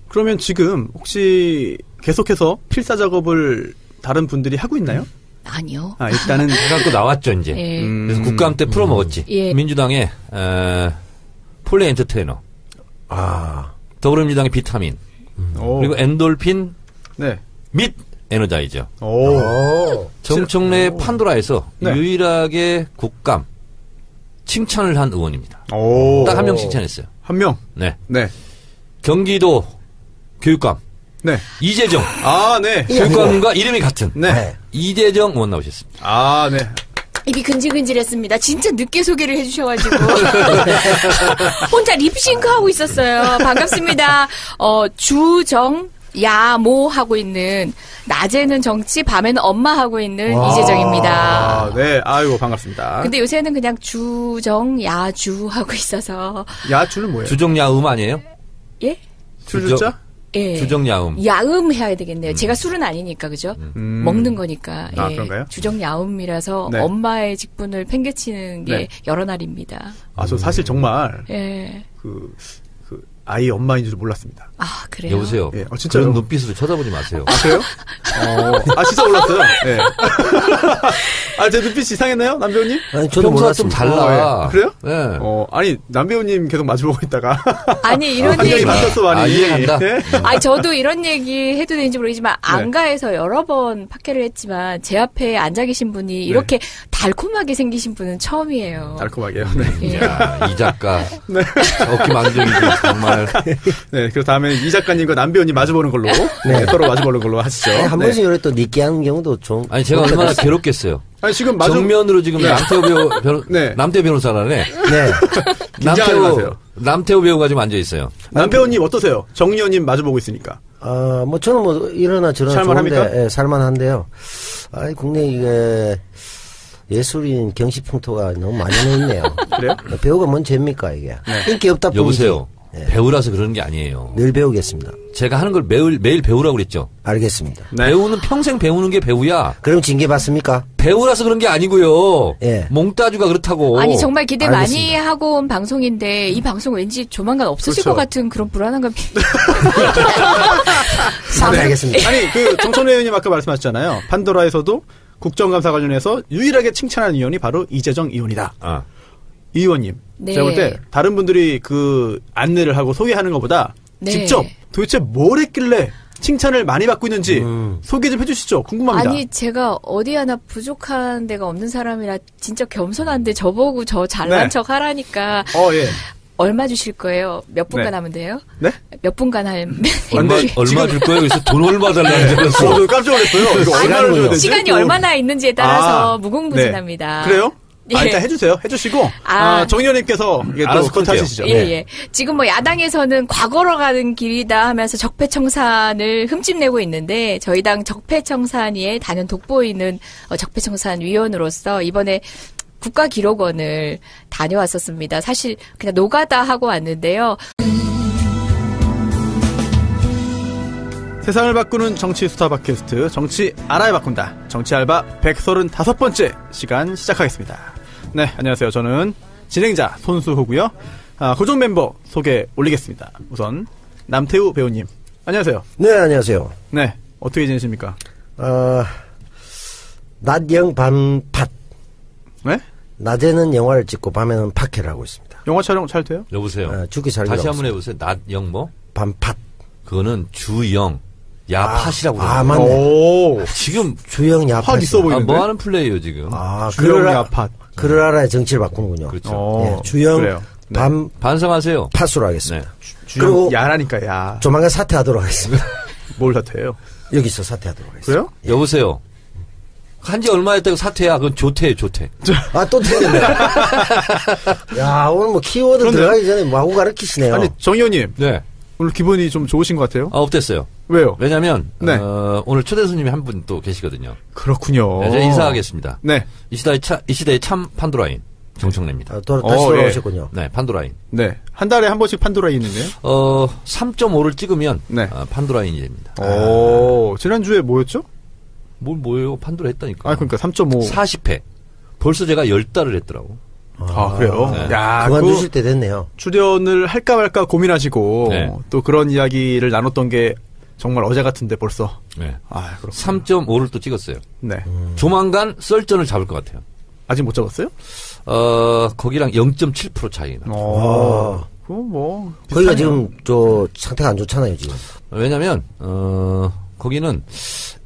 그러면 지금 혹시 계속해서 필사 작업을 다른 분들이 하고 있나요? 아니요. 일단은 갖고 나왔죠 이제. 예. 그래서 국감 때 풀어먹었지. 예. 민주당의 폴리 엔터테이너. 더불어민주당의 비타민. 그리고 엔돌핀 네. 및 에너자이저. 오. 정청래의 판도라에서 네. 유일하게 국감 칭찬을 한 의원입니다. 오. 딱 한 명 칭찬했어요. 한 명. 네. 네. 경기도 교육감 네. 이재정 네. 교육감과 이름이 같은 네. 이재정 의원 나오셨습니다. 네. 입이 근질근질했습니다. 진짜 늦게 소개를 해주셔가지고 혼자 립싱크 하고 있었어요. 반갑습니다. 주정 야모 하고 있는 낮에는 정치 밤에는 엄마 하고 있는 이재정입니다. 네. 아이고 반갑습니다. 근데 요새는 그냥 주정 야주 하고 있어서 야주는 뭐예요? 주정야음 아니에요? 예? 주주자? 예. 주정야음. 야음 해야 되겠네요. 제가 술은 아니니까 그죠? 먹는 거니까. 예. 그런가요? 주정 야음이라서 네. 엄마의 직분을 팽개치는 게 네. 여러 날입니다. 저 사실 정말 예. 그 아이 엄마인 줄 몰랐습니다. 그래요? 여보세요. 예, 진짜요? 그런 눈빛으로 쳐다보지 마세요. 그래요? 진짜 몰랐어요. 네. 제 눈빛이 이상했나요, 남배우님? 아니, 저도 평소와 좀 몰랐습니다. 달라. 그래요? 네. 아니, 남배우님 계속 마주보고 있다가. 아니 이런 한경이 얘기 바뀌었어, 많이. 이해간다. 네? 저도 이런 얘기 해도 되는지 모르겠지만 안가에서 여러 번 팟캐를 했지만 제 앞에 앉아 계신 분이 이렇게 달콤하게 생기신 분은 처음이에요. 달콤하게요. 네. 예. 야, 이 작가. 어깨 망정이지, 정말. 네, 그래서 다음에 이 작가님과 남배우님 마주보는 걸로. 네, 서로 마주보는 걸로 하시죠. 한 번씩 이렇게 또 느끼하는 경우도 좀. 아니, 제가 얼마나 괴롭겠어요. 아니, 지금 정면으로 지금 네. 남태호 변호사라네. 네. 긴장하지 마세요. 남태호 배우가 지금 앉아 있어요. 남배우님 어떠세요? 정 의원님 마주보고 있으니까. 뭐 저는 뭐 이러나 저러나 살만합니까? 좋은데, 예, 살만한데요. 국내 이게 예술인 경시풍토가 너무 많이 있네요. 그래요? 배우가 뭔 죄입니까 이게? 인기 없다 뿐이지. 여보세요. 예. 배우라서 그러는 게 아니에요. 늘 배우겠습니다. 제가 하는 걸 매일 배우라고 그랬죠. 알겠습니다. 네. 배우는 평생 배우는 게 배우야. 그럼 징계 받습니까? 배우라서 그런 게 아니고요. 예. 몽따주가 그렇다고. 아니 정말 기대 많이 알겠습니다. 하고 온 방송인데 이 방송 왠지 조만간 없어질 그렇죠. 것 같은 그런 불안함감이. 네, 알겠습니다. 아니, 정청래 의원님 아까 말씀하셨잖아요. 판도라에서도 국정감사 관련해서 유일하게 칭찬하는 의원이 바로 이재정 의원이다. 아. 이 의원님. 네. 제가 볼 때 다른 분들이 그 안내를 하고 소개하는 것보다 네. 직접 도대체 뭘 했길래 칭찬을 많이 받고 있는지 소개 좀 해주시죠. 궁금합니다. 아니 제가 어디 하나 부족한 데가 없는 사람이라 진짜 겸손한데 저보고 저 잘난 네. 척 하라니까 예. 얼마 주실 거예요? 몇 분간 네. 하면 돼요? 네? 몇 분간 하면 얼마 줄 거예요? 그래서 돈 얼마 달라는 줄 알았어. 저 깜짝 놀랐어요. 이거 얼마를 줘야 되지? 시간이 얼마나 있는지에 따라서 무궁무진합니다. 네. 그래요? 예. 일단 해주세요. 해주시고 정 의원님께서 이게 또 알아서 그것 끊을게요. 하시죠. 예, 예. 지금 뭐 야당에서는 과거로 가는 길이다 하면서 적폐청산을 흠집내고 있는데 저희 당 적폐청산위에 단연 돋보이는 적폐청산 위원으로서 이번에 국가기록원을 다녀왔었습니다. 사실 그냥 노가다 하고 왔는데요. 세상을 바꾸는 정치 수다 팟캐스트 정치 알아야 바꾼다. 정치 알바 135번째 시간 시작하겠습니다. 네, 안녕하세요. 저는 진행자 손수호고요. 고정 멤버 소개 올리겠습니다. 우선 남태우 배우님. 안녕하세요. 네, 안녕하세요. 네, 어떻게 지내십니까? 낮영 밤팟. 네? 낮에는 영화를 찍고 밤에는 팟캐를 하고 있습니다. 영화 촬영 잘 돼요? 여보세요. 죽기 살기로 다시 하고 한번 해보세요. 낮영 뭐? 밤팟. 그거는 주영. 야팟이라고 그래요. 맞네. 오, 지금 주영 야팟. 확 있어 보이는데. 뭐 하는 플레이예요 지금? 주영 야팟. 그를 알아야 정치를 바꾸는군요. 그렇죠. 예, 주영 그래요. 네. 밤 반성하세요. 팟으로 하겠습니다. 주영 그리고 야라니까 야. 조만간 사퇴하도록 하겠습니다. 뭘 사퇴해요? 여기서 사퇴하도록 하겠습니다. 그래요? 여보세요. 한지 얼마 했다고 사퇴야. 그건 조퇴. 또 틀렸네. 야, 오늘 뭐 키워드 그런데요? 들어가기 전에 마구 가르치시네요. 아니 정 의원님 네. 오늘 기분이 좀 좋으신 것 같아요. 업됐어요. 왜요? 왜냐면 네. 오늘 초대 손님이 한 분 또 계시거든요. 그렇군요. 네, 제가 인사하겠습니다. 네, 이 시대의 참 판도라인 정청래입니다. 다시 예. 돌아오셨군요. 네, 판도라인. 네. 한 달에 한 번씩 판도라인 있네요. 3.5를 찍으면 네. 판도라인이 됩니다. 오, 지난주에 뭐였죠? 뭐예요? 판도라 했다니까. 그러니까 3.5. 40회. 벌써 제가 10달을 했더라고. 그래요? 네. 야, 그만두실 때 됐네요. 출연을 할까 말까 고민하시고, 네. 또 그런 이야기를 나눴던 게 정말 어제 같은데 벌써. 네. 그렇군요. 3.5를 또 찍었어요. 네. 조만간 썰전을 잡을 것 같아요. 아직 못 잡았어요? 거기랑 0.7% 차이나. 그거 뭐. 거기가 비슷하네요. 지금 상태가 안 좋잖아요, 지금. 왜냐면, 거기는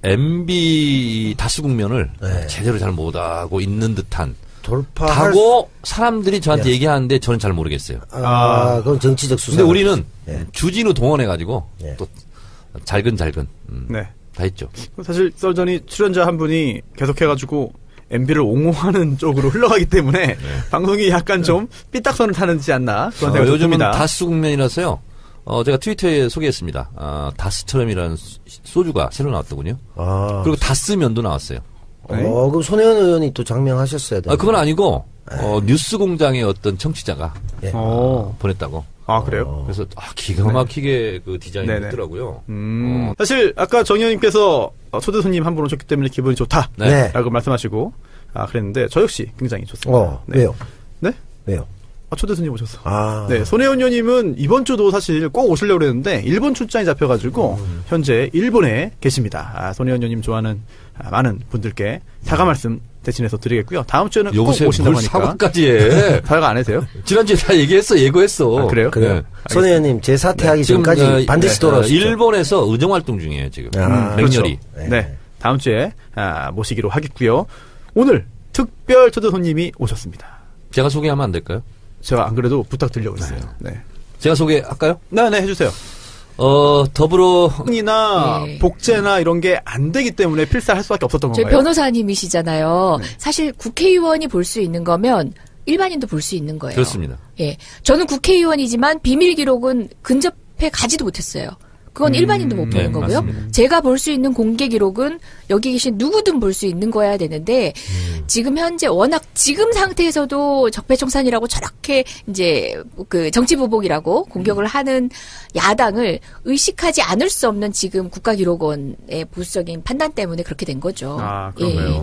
MB 다수 국면을 네. 제대로 잘 못하고 있는 듯한. 돌파하고 사람들이 저한테 얘기하는데 저는 잘 모르겠어요. 그건 정치적 수사. 근데 우리는 예. 주진우 동원해가지고 예. 또 잘근 네. 다 했죠. 사실 썰전이 출연자 한 분이 계속해가지고 MB를 옹호하는 쪽으로 흘러가기 때문에 방송이 약간 좀 삐딱선을 타는지 않나 그런 생각이 요즘은 듭니다. 다스 국면이라서요. 제가 트위터에 소개했습니다. 다스처럼이라는 소주가 새로 나왔더군요. 그리고 다스면도 나왔어요. 그럼 손혜원 의원이 또 장명하셨어야 되는데. 그건 아니고 뉴스공장의 어떤 청취자가 예. 보냈다고. 그래요? 그래서 기가 막히게 그 디자인이 네네. 있더라고요. 사실 아까 정 의원님께서 초대 손님 한 분 오셨기 때문에 기분이 좋다라고 네. 말씀하시고 그랬는데 저 역시 굉장히 좋습니다. 네. 왜요? 네? 왜요? 초대 손님 오셨어. 아. 네, 손혜원 의원님은 이번 주도 사실 꼭 오시려고 그랬는데 일본 출장이 잡혀가지고 현재 일본에 계십니다. 손혜원 의원님 좋아하는 많은 분들께 사과 말씀 대신해서 드리겠고요. 다음 주에는 여보세요, 꼭 오신다고 뭘 하니까. 사과까지 해. 사과 안 해세요? 지난주에 다 얘기했어, 예고했어. 그래요? 그래요. 네. 손 의원님 제 사퇴하기 전까지 반드시 돌아오시죠. 일본에서 의정활동 중이에요, 지금. 맹렬히. 그렇죠. 네, 다음 주에 모시기로 하겠고요. 오늘 특별 초대 손님이 오셨습니다. 제가 소개하면 안 될까요? 제가 안 그래도 부탁드리려고 했어요. 네. 제가 소개할까요? 네, 해주세요. 더불어 이나 네. 복제나 이런 게 안 되기 때문에 필사할 수밖에 없었던 저희 건가요? 변호사님이시잖아요. 사실 국회의원이 볼 수 있는 거면 일반인도 볼 수 있는 거예요. 그렇습니다. 예. 저는 국회의원이지만 비밀 기록은 근접해 가지도 못했어요. 그건 일반인도 못 보는 네, 거고요. 맞습니다. 제가 볼 수 있는 공개 기록은 여기 계신 누구든 볼 수 있는 거야 되는데 지금 현재 워낙 지금 상태에서도 적폐청산이라고 저렇게 이제 그 정치보복이라고 공격을 하는 야당을 의식하지 않을 수 없는 지금 국가기록원의 보수적인 판단 때문에 그렇게 된 거죠. 아, 그런가요?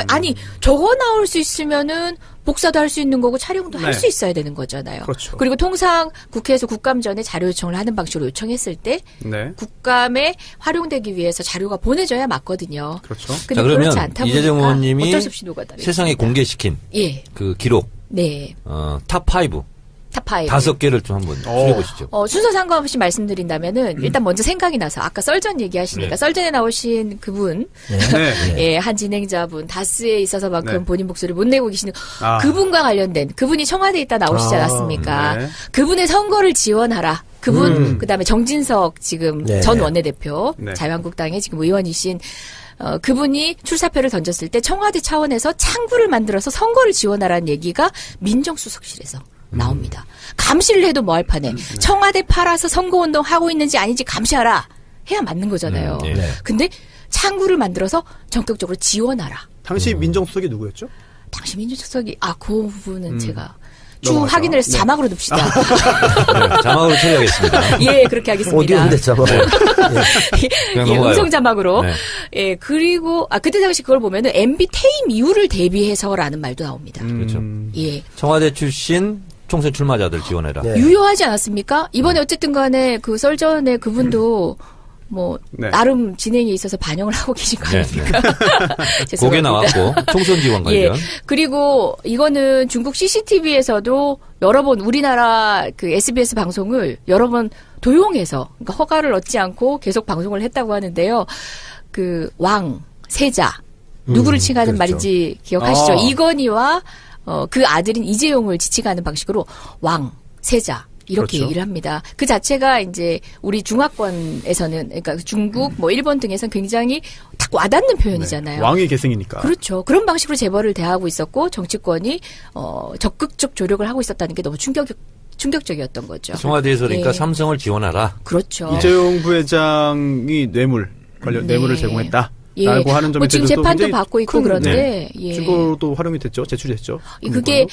아니 저거 나올 수 있으면은 복사도 할 수 있는 거고 촬영도 할 네. 수 있어야 되는 거잖아요. 그렇죠. 그리고 통상 국회에서 국감 전에 자료 요청을 하는 방식으로 요청했을 때 네. 국감에 활용되기 위해서 자료가 보내져야 맞거든요. 그렇죠. 근데 자, 그러면 그렇지 않다 이재정 보니까 의원님이 어쩔 수 없이 녹아다니고 세상에 있습니다. 공개시킨 예, 그 기록 네, 탑5 탑5 5개를 좀 한번 추려보시죠. 순서 상관없이 말씀드린다면은 일단 먼저 생각이 나서 아까 썰전 얘기하시니까 네. 썰전에 나오신 그분 네. 예, 한 진행자분 다스에 있어서만큼 네. 본인 목소리를 못 내고 계시는 아. 그분과 관련된 그분이 청와대에 있다 나오시지 아, 않았습니까? 네. 그분의 선거를 지원하라. 그분 그다음에 정진석 지금 네. 전 원내대표 네. 자유한국당의 지금 의원이신 그분이 출사표를 던졌을 때 청와대 차원에서 창구를 만들어서 선거를 지원하라는 얘기가 민정수석실에서 나옵니다. 감시를 해도 뭐할 판에 청와대 팔아서 선거운동 하고 있는지 아닌지 감시하라 해야 맞는 거잖아요. 네. 네. 근데 창구를 만들어서 전격적으로 지원하라. 당시 민정수석이 누구였죠? 당시 민주수석이 그 부분은 제가 쭉 넘어가죠. 확인을 해서 네. 자막으로 둡시다. 네, 자막으로 처리하겠습니다. 예, 그렇게 하겠습니다. 오디오인데 잡아. 그냥 예, 넘어가요. 음성 자막으로. 네. 예, 그리고 그때 당시 그걸 보면은 MB 퇴임 이유를 대비해서라는 말도 나옵니다. 그렇죠. 예. 청와대 출신 총선 출마자들 지원해라. 네. 유효하지 않았습니까? 이번에 어쨌든 간에 그 썰전에 그분도 뭐 네. 나름 진행에 있어서 반영을 하고 계신 거 네, 아닙니까? 고개 죄송합니다. 나왔고 총선 지원 예. 관련. 그리고 이거는 중국 CCTV에서도 여러 번 우리나라 그 SBS 방송을 여러 번 도용해서 그러니까 허가를 얻지 않고 계속 방송을 했다고 하는데요. 그 왕, 세자 누구를 칭하는 그렇죠. 말인지 기억하시죠? 아. 이건희와 그 아들인 이재용을 지칭하는 방식으로 왕, 세자 이렇게 그렇죠. 얘기를 합니다. 그 자체가 이제 우리 중화권에서는 그러니까 중국, 뭐 일본 등에서는 굉장히 딱 와닿는 표현이잖아요. 네. 왕의 계승이니까. 그렇죠. 그런 방식으로 재벌을 대하고 있었고 정치권이 적극적 조력을 하고 있었다는 게 너무 충격적이었던 거죠. 청와대에서 그러니까 예. 삼성을 지원하라. 그렇죠. 이재용 부회장이 뇌물 관련 네. 뇌물을 제공했다. 예. 라고 하는 점에 뭐 지금 대해서도 재판도 굉장히 받고 있고 큰, 그런데 예. 증거도 활용이 됐죠. 제출됐죠. 그게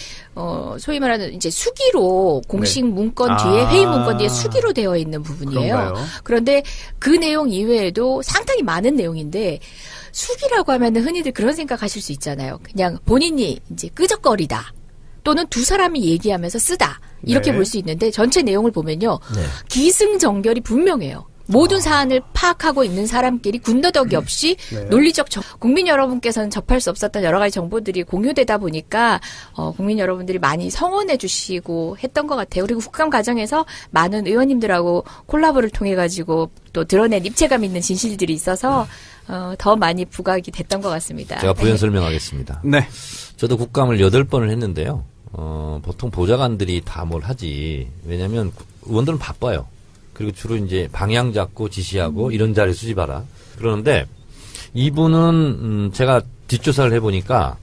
소위 말하는 이제 수기로 공식 문건 뒤에 회의 문건 뒤에 수기로 되어 있는 부분이에요. 그런가요? 그런데 그 내용 이외에도 상당히 많은 내용인데 수기라고 하면은 흔히들 그런 생각하실 수 있잖아요. 그냥 본인이 이제 끄적거리다. 또는 두 사람이 얘기하면서 쓰다. 이렇게 네. 볼 수 있는데 전체 내용을 보면요. 네. 기승전결이 분명해요. 모든 사안을 파악하고 있는 사람끼리 군더더기 없이 네. 논리적 국민 여러분께서는 접할 수 없었던 여러 가지 정보들이 공유되다 보니까 국민 여러분들이 많이 성원해 주시고 했던 것 같아요. 그리고 국감 과정에서 많은 의원님들하고 콜라보를 통해 가지고 또 드러낸 입체감 있는 진실들이 있어서 더 많이 부각이 됐던 것 같습니다. 제가 부연 설명하겠습니다. 네. 저도 국감을 8번을 했는데요. 보통 보좌관들이 다 뭘 하지. 왜냐면 의원들은 바빠요. 그리고 주로 이제 방향 잡고 지시하고 이런 자리 수집하라. 그러는데 이분은 제가 뒷조사를 해보니까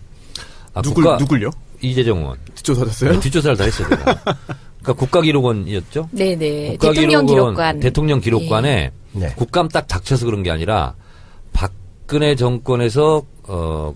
누굴요? 이재정 의원. 뒷조사졌어요? 네, 뒷조사를 다 했어요. 제가. 그러니까 국가기록원이었죠. 네네. 국가기록원, 대통령 기록관. 기록관에 네. 국감 딱 닥쳐서 그런 게 아니라 박근혜 정권에서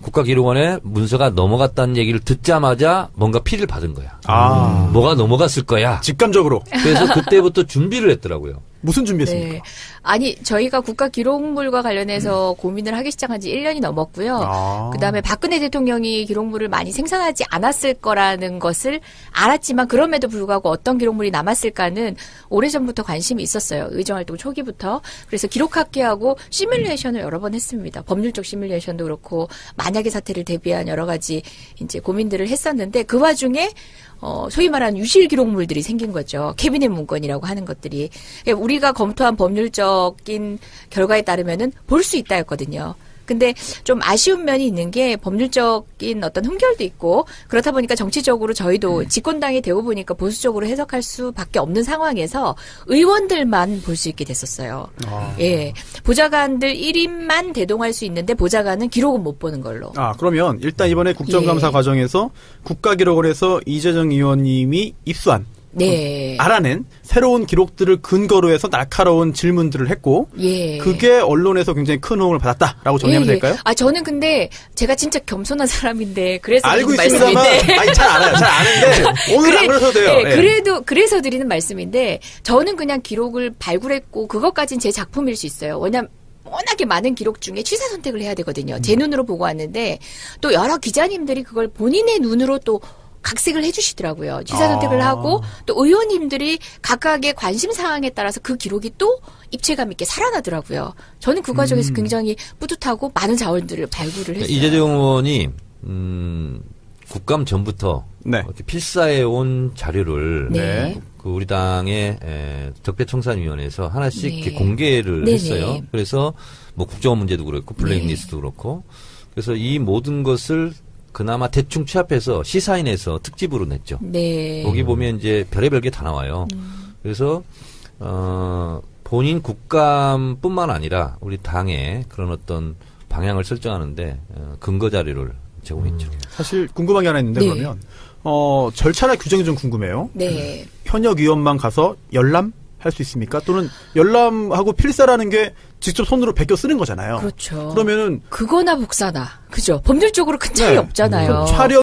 국가기록원에 문서가 넘어갔다는 얘기를 듣자마자 뭔가 피를 받은 거야. 아. 뭐가 넘어갔을 거야. 직감적으로. 그래서 그때부터 준비를 했더라고요. 무슨 준비했습니까? 네. 아니, 저희가 국가기록물과 관련해서 고민을 하기 시작한 지 1년이 넘었고요. 아. 그다음에 박근혜 대통령이 기록물을 많이 생산하지 않았을 거라는 것을 알았지만 그럼에도 불구하고 어떤 기록물이 남았을까는 오래전부터 관심이 있었어요. 의정활동 초기부터. 그래서 기록학계하고 시뮬레이션을 여러 번 했습니다. 법률적 시뮬레이션도 그렇고 만약의 사태를 대비한 여러 가지 이제 고민들을 했었는데 그 와중에 소위 말하는 유실 기록물들이 생긴 거죠. 캐비넷 문건이라고 하는 것들이. 우리가 검토한 법률적인 결과에 따르면은 볼 수 있다였거든요. 근데 좀 아쉬운 면이 있는 게 법률적인 어떤 흠결도 있고 그렇다 보니까 정치적으로 저희도 집권당이 되고 보니까 보수적으로 해석할 수밖에 없는 상황에서 의원들만 볼 수 있게 됐었어요. 예. 보좌관들 1인만 대동할 수 있는데 보좌관은 기록은 못 보는 걸로. 그러면 일단 이번에 국정감사 과정에서 국가기록원에서 이재정 의원님이 입수한 네. 알아낸 새로운 기록들을 근거로 해서 날카로운 질문들을 했고 예. 그게 언론에서 굉장히 큰 호응을 받았다라고 정리하면 될까요? 저는 근데 제가 진짜 겸손한 사람인데 그래서 알고 드리는 있습니다만 말씀인데 잘 알아요. 잘 아는데 오늘 안 그래서 돼요. 네, 그래서 드리는 말씀인데 저는 그냥 기록을 발굴했고 그것까진 제 작품일 수 있어요. 왜냐면 워낙에 많은 기록 중에 취사 선택을 해야 되거든요. 제 눈으로 보고 왔는데 또 여러 기자님들이 그걸 본인의 눈으로 또 각색을 해주시더라고요. 취사 선택을 하고 또 의원님들이 각각의 관심 사항에 따라서 그 기록이 또 입체감 있게 살아나더라고요. 저는 그 과정에서 굉장히 뿌듯하고 많은 자원들을 발굴을 했어요. 이재정 의원이 국감 전부터 네. 이렇게 필사해 온 자료를 네. 그 우리 당의 적폐청산위원회에서 하나씩 네. 이렇게 공개를 네네. 했어요. 그래서 뭐 국정원 문제도 그렇고 블랙리스트도 그렇고 그래서 이 모든 것을 그나마 대충 취합해서 시사인에서 특집으로 냈죠. 네. 거기 보면 이제 별의별 게 다 나와요. 그래서 본인 국감뿐만 아니라 우리 당의 그런 어떤 방향을 설정하는데 근거 자료를 제공했죠. 사실 궁금한 게 하나 있는데 네. 그러면 절차나 규정이 좀 궁금해요. 네. 현역 의원만 가서 열람 할 수 있습니까? 또는 열람하고 필사라는 게 직접 손으로 베껴 쓰는 거잖아요. 그렇죠. 그러면은 그거나 복사나. 그죠? 법률적으로 큰 차이 네. 없잖아요. 촬영